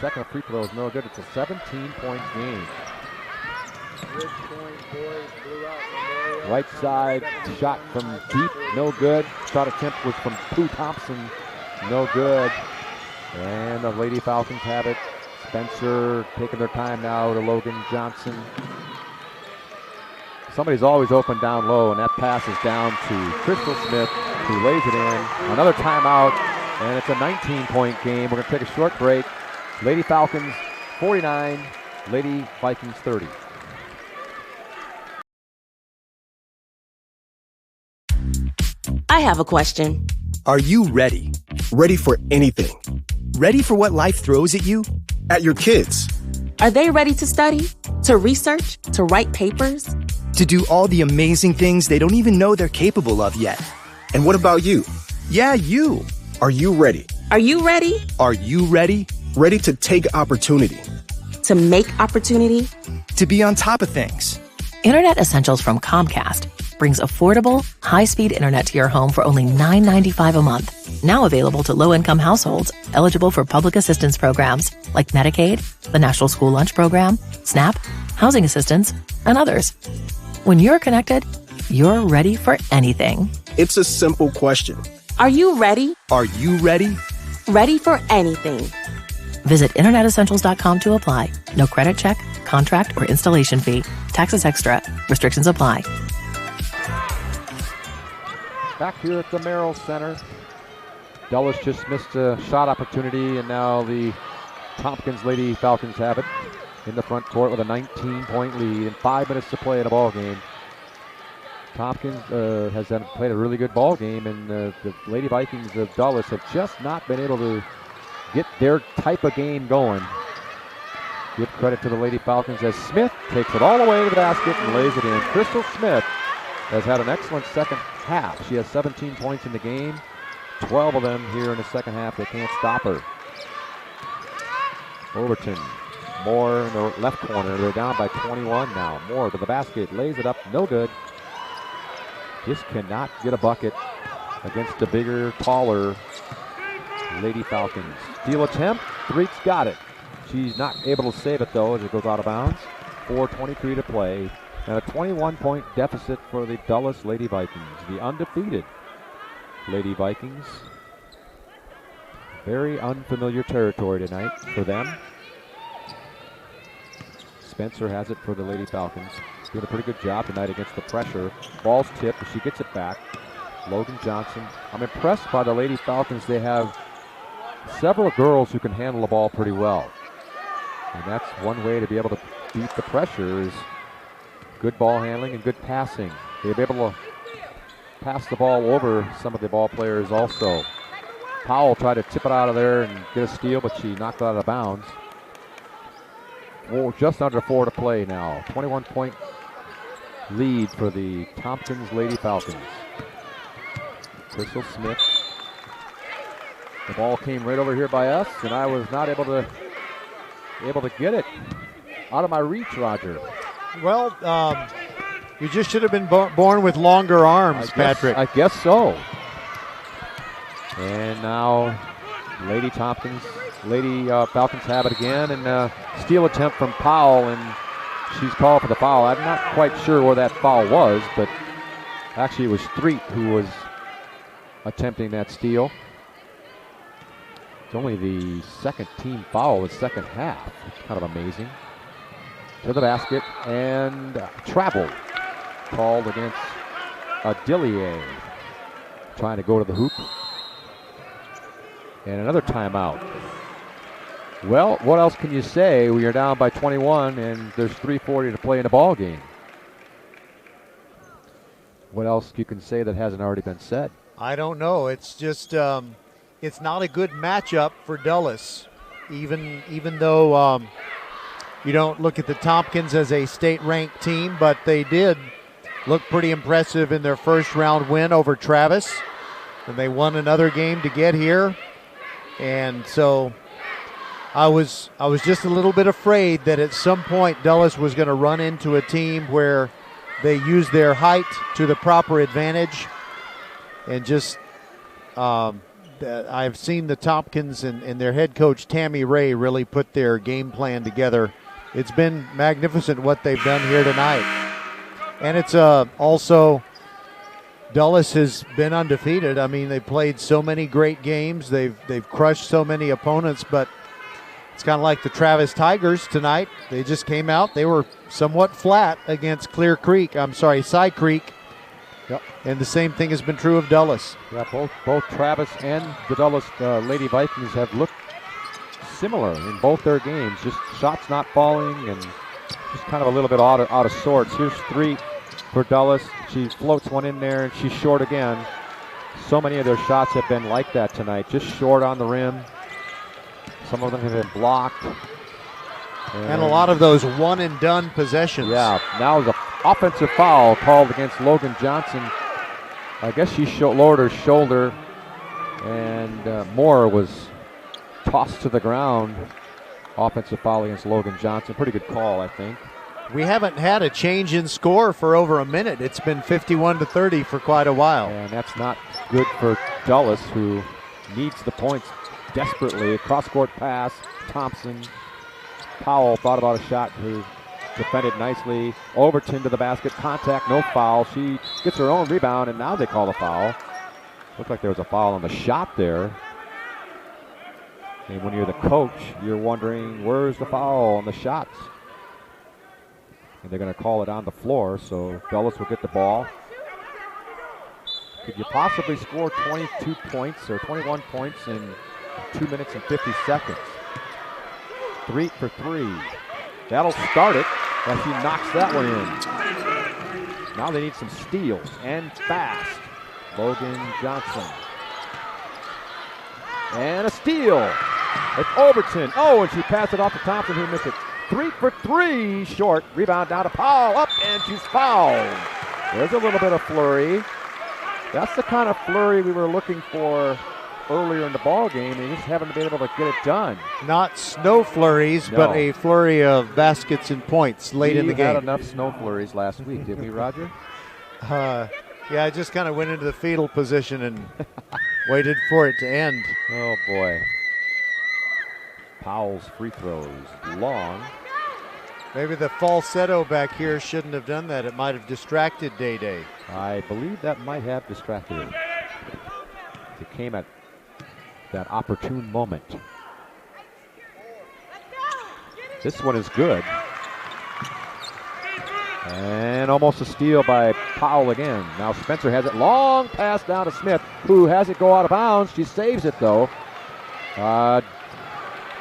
Second free throw is no good. It's a 17-point game. Right side shot from deep, no good. Shot attempt was from Pooh Thompson, no good. And the Lady Falcons have it. Spencer taking their time now to Logan Johnson. Somebody's always open down low, and that pass is down to Crystal Smith, who lays it in. Another timeout, and it's a 19-point game. We're going to take a short break. Lady Falcons 49, Lady Vikings 30. I have a question. Are you ready? Ready for anything. Ready for what life throws at you? At your kids. Are they ready to study, to research, to write papers? To do all the amazing things they don't even know they're capable of yet. And what about you? Yeah, you. Are you ready? Are you ready? Are you ready? Ready to take opportunity. To make opportunity? To be on top of things. Internet Essentials from Comcast brings affordable, high-speed internet to your home for only $9.95 a month. Now available to low-income households eligible for public assistance programs like Medicaid, the National School Lunch Program, SNAP, housing assistance, and others. When you're connected, you're ready for anything. It's a simple question. Are you ready? Are you ready? Ready for anything. Visit InternetEssentials.com to apply. No credit check, contract, or installation fee. Taxes extra. Restrictions apply. Back here at the Merrill Center. Dulles just missed a shot opportunity, and now the Tompkins Lady Falcons have it in the front court with a 19-point lead and 5 minutes to play in a ball game. Tompkins has played a really good ball game, and the Lady Vikings of Dulles have just not been able to get their type of game going. Give credit to the Lady Falcons as Smith takes it all the way to the basket and lays it in. Crystal Smith has had an excellent second half. She has 17 points in the game, 12 of them here in the second half. They can't stop her. Overton, Moore in the left corner. They're down by 21 now. Moore to the basket, lays it up, no good. Just cannot get a bucket against the bigger, taller Lady Falcons. Steal attempt, Threet's got it. She's not able to save it though as it goes out of bounds. 4:23 to play. And a 21-point deficit for the Dulles Lady Vikings. The undefeated Lady Vikings. Very unfamiliar territory tonight for them. Spencer has it for the Lady Falcons. Doing a pretty good job tonight against the pressure. Ball's tipped, but she gets it back. Logan Johnson. I'm impressed by the Lady Falcons. They have several girls who can handle the ball pretty well. And that's one way to be able to beat the pressure is good ball handling and good passing. They'll be able to pass the ball over some of the ball players also. Powell tried to tip it out of there and get a steal, but she knocked it out of bounds. Oh, just under 4 to play now. 21-point lead for the Tompkins Lady Falcons. Crystal Smith. The ball came right over here by us, and I was not able to get it out of my reach, Roger. Well, you just should have been born with longer arms, Patrick. I guess so. And now Lady Falcons have it again, and steal attempt from Powell, and she's called for the foul. I'm not quite sure where that foul was, but actually it was Threet who was attempting that steal. It's only the second team foul of the second half. It's kind of amazing. To the basket, and travel called against Adillier. Trying to go to the hoop. And another timeout. Well, what else can you say? We are down by 21 and there's 3:40 to play in the ball game. What else you can say that hasn't already been said? I don't know. It's just it's not a good matchup for Dulles. Even though you don't look at the Tompkins as a state-ranked team, but they did look pretty impressive in their first-round win over Travis. And they won another game to get here. And so I was just a little bit afraid that at some point Dulles was going to run into a team where they use their height to the proper advantage. And just I've seen the Tompkins and their head coach Tammy Ray really put their game plan together. It's been magnificent what they've done here tonight. And it's also Dulles has been undefeated. I mean, they've played so many great games. They've crushed so many opponents, but it's kind of like the Travis Tigers tonight. They just came out. They were somewhat flat against Cy Creek. Yep. And the same thing has been true of Dulles. Yeah, both Travis and the Dulles Lady Vikings have looked similar in both their games. Just shots not falling and just kind of a little bit out of sorts. Here's 3 for Dulles. She floats one in there, and she's short again. So many of their shots have been like that tonight, just short on the rim. Some of them have been blocked. And a lot of those one-and-done possessions. Yeah, now is an offensive foul called against Logan Johnson. I guess she lowered her shoulder, and Moore was tossed to the ground. Offensive foul against Logan Johnson. Pretty good call, I think. We haven't had a change in score for over a minute. It's been 51-30 for quite a while. And that's not good for Dulles, who needs the points desperately. Cross-court pass, Thompson. Powell thought about a shot, who defended nicely. Overton to the basket, contact, no foul. She gets her own rebound, and now they call the foul. Looked like there was a foul on the shot there. And when you're the coach, you're wondering, where's the foul on the shots? And they're going to call it on the floor, so Dulles will get the ball. Could you possibly score 22 points or 21 points in 2 minutes and 50 seconds? 3 for 3. That'll start it as she knocks that one in. Now they need some steals and fast. Logan Johnson. And a steal. It's Overton. Oh, and she passed it off to Thompson, who missed it. 3 for 3, short. Rebound down to Powell, up, and she's fouled. There's a little bit of flurry. That's the kind of flurry we were looking for earlier in the ball game. They just haven't been able to get it done. Not snow flurries, No. but a flurry of baskets and points late in the game. We had enough snow flurries last week, didn't we, Roger? Yeah, I just kind of went into the fetal position and waited for it to end. Oh, boy. Powell's free throws long. Maybe the falsetto back here shouldn't have done that. It might have distracted Day Day. I believe that might have distracted him. It came at that opportune moment. This one is good. And almost a steal by Powell again. Now Spencer has it. Long pass down to Smith, who has it go out of bounds. She saves it, though.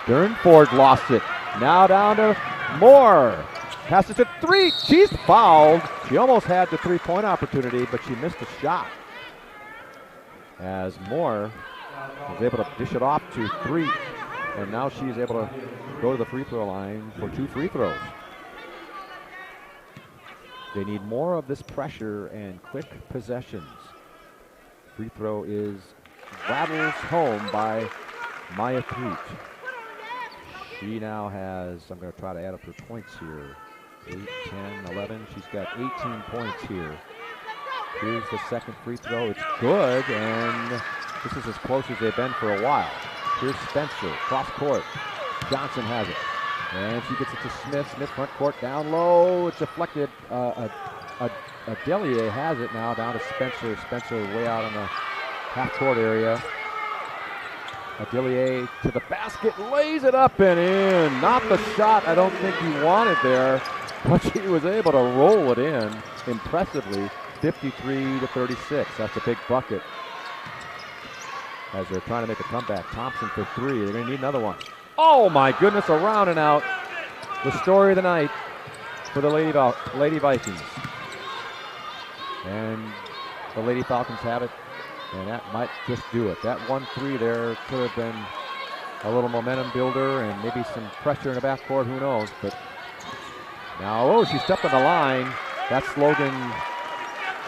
Durnford lost it. Now down to Moore. Passes to 3. She's fouled. She almost had the three-point opportunity, but she missed a shot. As Moore was able to dish it off to 3. And now she's able to go to the free throw line for 2 free throws. They need more of this pressure and quick possessions. Free throw is rattles home by Maya Pooch. She now has, I'm going to try to add up her points here, 8, 10, 11. She's got 18 points here. Here's the second free throw. It's good, and this is as close as they've been for a while. Here's Spencer, cross court. Johnson has it. And she gets it to Smith. Smith front court, down low. It's deflected. Adelier has it now down to Spencer. Spencer way out in the half-court area. Adelier to the basket, lays it up and in. Not the shot I don't think he wanted there, but she was able to roll it in impressively. 53-36. That's a big bucket. As they're trying to make a comeback. Thompson for 3. They're going to need another one. Oh my goodness, around and out. The story of the night for the Lady Vikings. And the Lady Falcons have it. And that might just do it. That 1-3 there could have been a little momentum builder and maybe some pressure in the backcourt, who knows. But now, she stepped on the line. That's Logan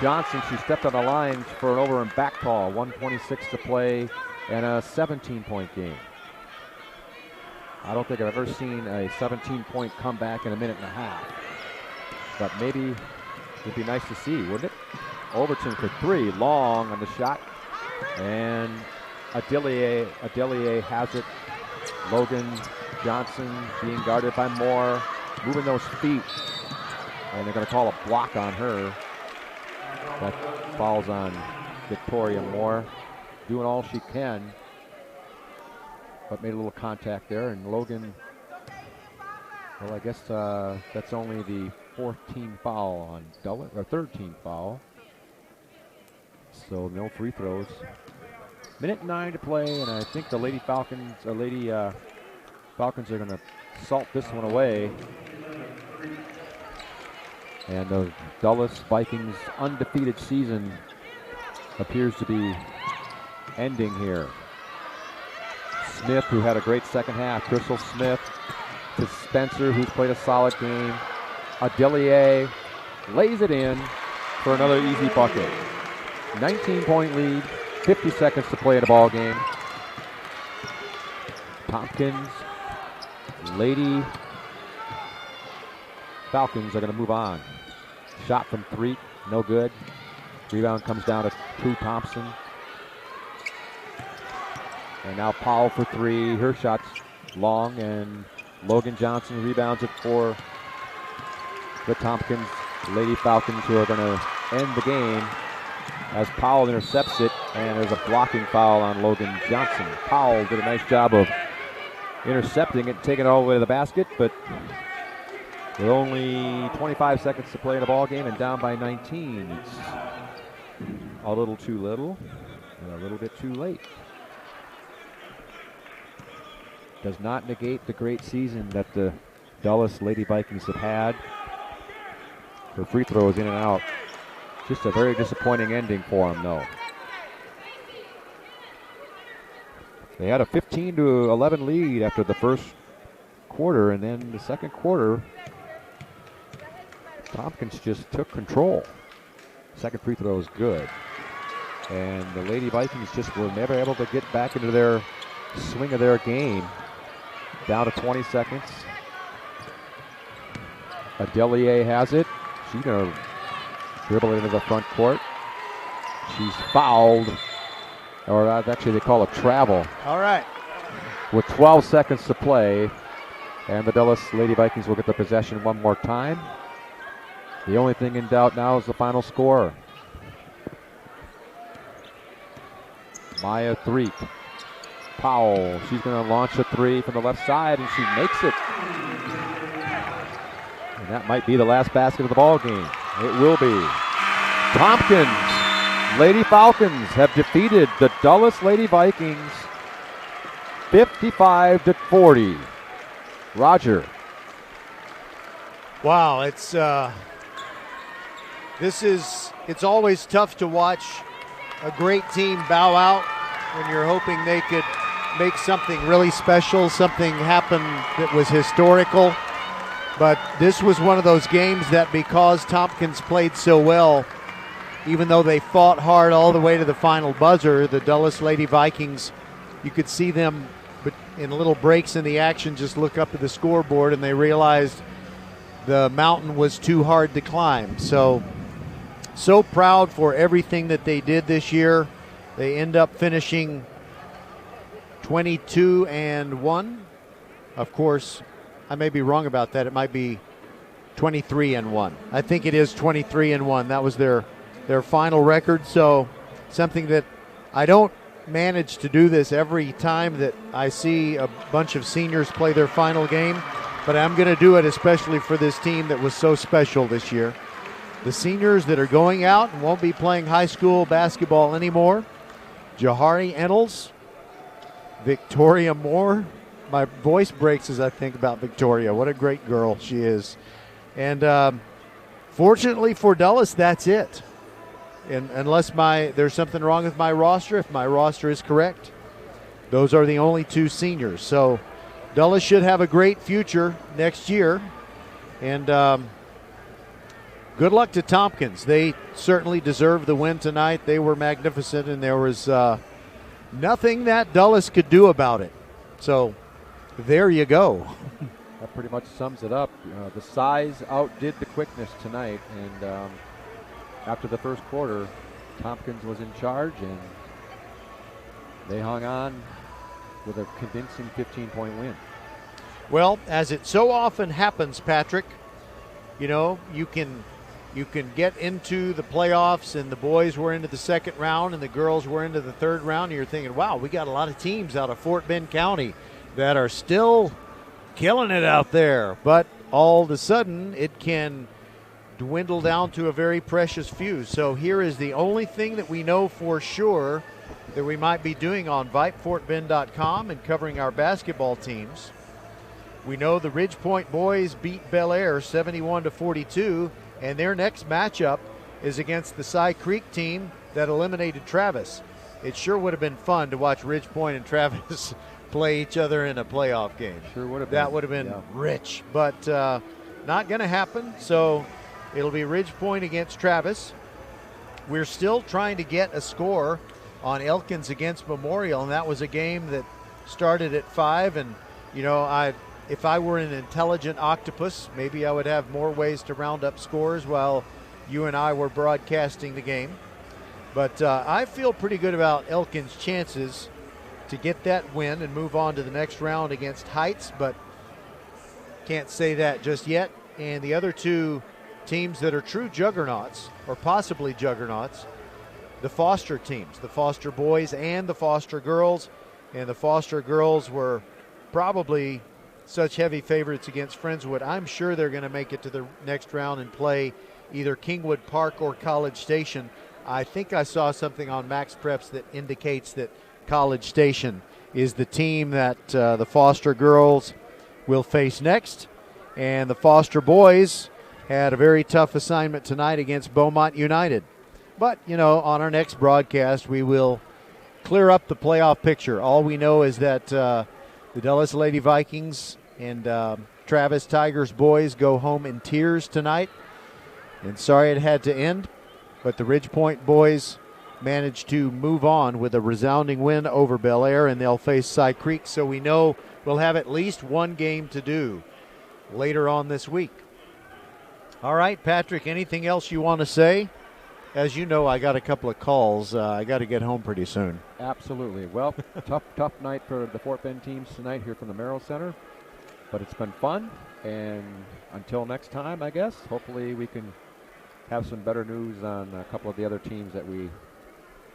Johnson. She stepped on the line for an over and back call. 1:26 to play and a 17-point game. I don't think I've ever seen a 17-point comeback in a minute and a half. But maybe it'd be nice to see, wouldn't it? Overton for 3, long on the shot. And Adelier has it. Logan Johnson being guarded by Moore, moving those feet. And they're going to call a block on her. That falls on Victoria Moore, doing all she can. But made a little contact there, and Logan, well, I guess that's only the 14th foul on Dulles, or 13th foul. So no free throws. Minute 9 to play, and I think the Lady Falcons, Lady Falcons are going to salt this one away. And the Dulles Vikings undefeated season appears to be ending here. Smith, who had a great second half. Crystal Smith to Spencer, who's played a solid game. Adelier lays it in for another easy bucket. 19-point lead, 50 seconds to play in a ball game. Tompkins, Lady Falcons are going to move on. Shot from 3, no good. Rebound comes down to Prue Thompson. And now Powell for 3. Her shot's long, and Logan Johnson rebounds it for the Tompkins Lady Falcons, who are going to end the game as Powell intercepts it, and there's a blocking foul on Logan Johnson. Powell did a nice job of intercepting it, taking it all the way to the basket, but with only 25 seconds to play in a ball game and down by 19, it's a little too little and a little bit too late. Does not negate the great season that the Dulles Lady Vikings have had. Her free throws in and out. Just a very disappointing ending for them, though. They had a 15-11 lead after the first quarter, and then the second quarter, Tompkins just took control. Second free throw is good. And the Lady Vikings just were never able to get back into their swing of their game. Down to 20 seconds. Adelier has it. She's going to dribble it into the front court. She's fouled. Or actually they call it travel. All right. With 12 seconds to play. And the Dulles Lady Vikings will get the possession one more time. The only thing in doubt now is the final score. Maya Threek. Powell, she's going to launch a 3 from the left side, and she makes it. And that might be the last basket of the ball game. It will be. Tompkins Lady Falcons have defeated the Dulles Lady Vikings 55-40. Roger. Wow, it's always tough to watch a great team bow out when you're hoping they could make something really special, something happen that was historical. But this was one of those games that, because Tompkins played so well, even though they fought hard all the way to the final buzzer, the Dulles Lady Vikings, you could see them in little breaks in the action just look up at the scoreboard, and they realized the mountain was too hard to climb. So proud for everything that they did this year. They end up finishing 22-1. Of course, I may be wrong about that. It might be 23-1. I think it is 23-1. That was their final record. So something that I don't manage to do this every time that I see a bunch of seniors play their final game, but I'm going to do it especially for this team that was so special this year. The seniors that are going out and won't be playing high school basketball anymore: Jahari Ennels, Victoria Moore. My voice breaks as I think about Victoria. What a great girl she is. And fortunately for Dulles, that's it. And unless there's something wrong with my roster, if my roster is correct, those are the only two seniors. So Dulles should have a great future next year. And good luck to Tompkins. They certainly deserve the win tonight. They were magnificent, and there was nothing that Dulles could do about it. So there you go. That pretty much sums it up. The size outdid the quickness tonight, and after the first quarter, Tompkins was in charge, and they hung on with a convincing 15-point win. Well, as it so often happens, Patrick, you know, you can get into the playoffs, and the boys were into the second round and the girls were into the third round, and you're thinking, wow, we got a lot of teams out of Fort Bend County that are still killing it out there. But all of a sudden, it can dwindle down to a very precious few. So here is the only thing that we know for sure that we might be doing on VypeFortBend.com and covering our basketball teams. We know the Ridge Point boys beat Bel Air 71-42, and their next matchup is against the Cy Creek team that eliminated Travis. It sure would have been fun to watch Ridge Point and Travis play each other in a playoff game. Sure would have been. That would have been rich, but not going to happen. So it'll be Ridge Point against Travis. We're still trying to get a score on Elkins against Memorial, and that was a game that started at 5. And, you know, if I were an intelligent octopus, maybe I would have more ways to round up scores while you and I were broadcasting the game. But I feel pretty good about Elkins' chances to get that win and move on to the next round against Heights, but can't say that just yet. And the other two teams that are true juggernauts, or possibly juggernauts, the Foster teams, the Foster boys and the Foster girls. And the Foster girls were probably such heavy favorites against Friendswood. I'm sure they're going to make it to the next round and play either Kingwood Park or College Station. I think I saw something on Max Preps that indicates that College Station is the team that the Foster girls will face next. And the Foster boys had a very tough assignment tonight against Beaumont United. But, you know, on our next broadcast, we will clear up the playoff picture. All we know is that the Dulles Lady Vikings and Travis Tigers boys go home in tears tonight. And sorry it had to end, but the Ridge Point boys managed to move on with a resounding win over Bel Air, and they'll face Cy Creek. So we know we'll have at least one game to do later on this week. All right, Patrick, anything else you want to say? As you know, I got a couple of calls. I got to get home pretty soon. Absolutely. Well, tough night for the Fort Bend teams tonight here from the Merrill Center. But it's been fun. And until next time, I guess, hopefully we can have some better news on a couple of the other teams that we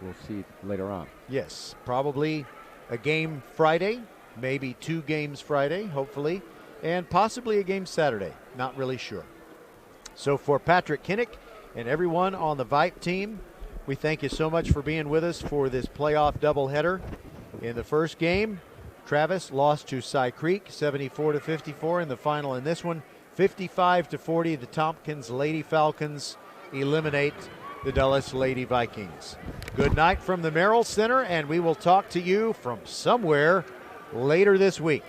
will see later on. Yes, probably a game Friday, maybe 2 games Friday, hopefully, and possibly a game Saturday. Not really sure. So for Patrick Kinnick and everyone on the Vype team, we thank you so much for being with us for this playoff doubleheader. In the first game, Travis lost to Cy Creek 74-54 in the final. In this one, 55-40, the Tompkins Lady Falcons eliminate the Dulles Lady Vikings. Good night from the Merrill Center, and we will talk to you from somewhere later this week.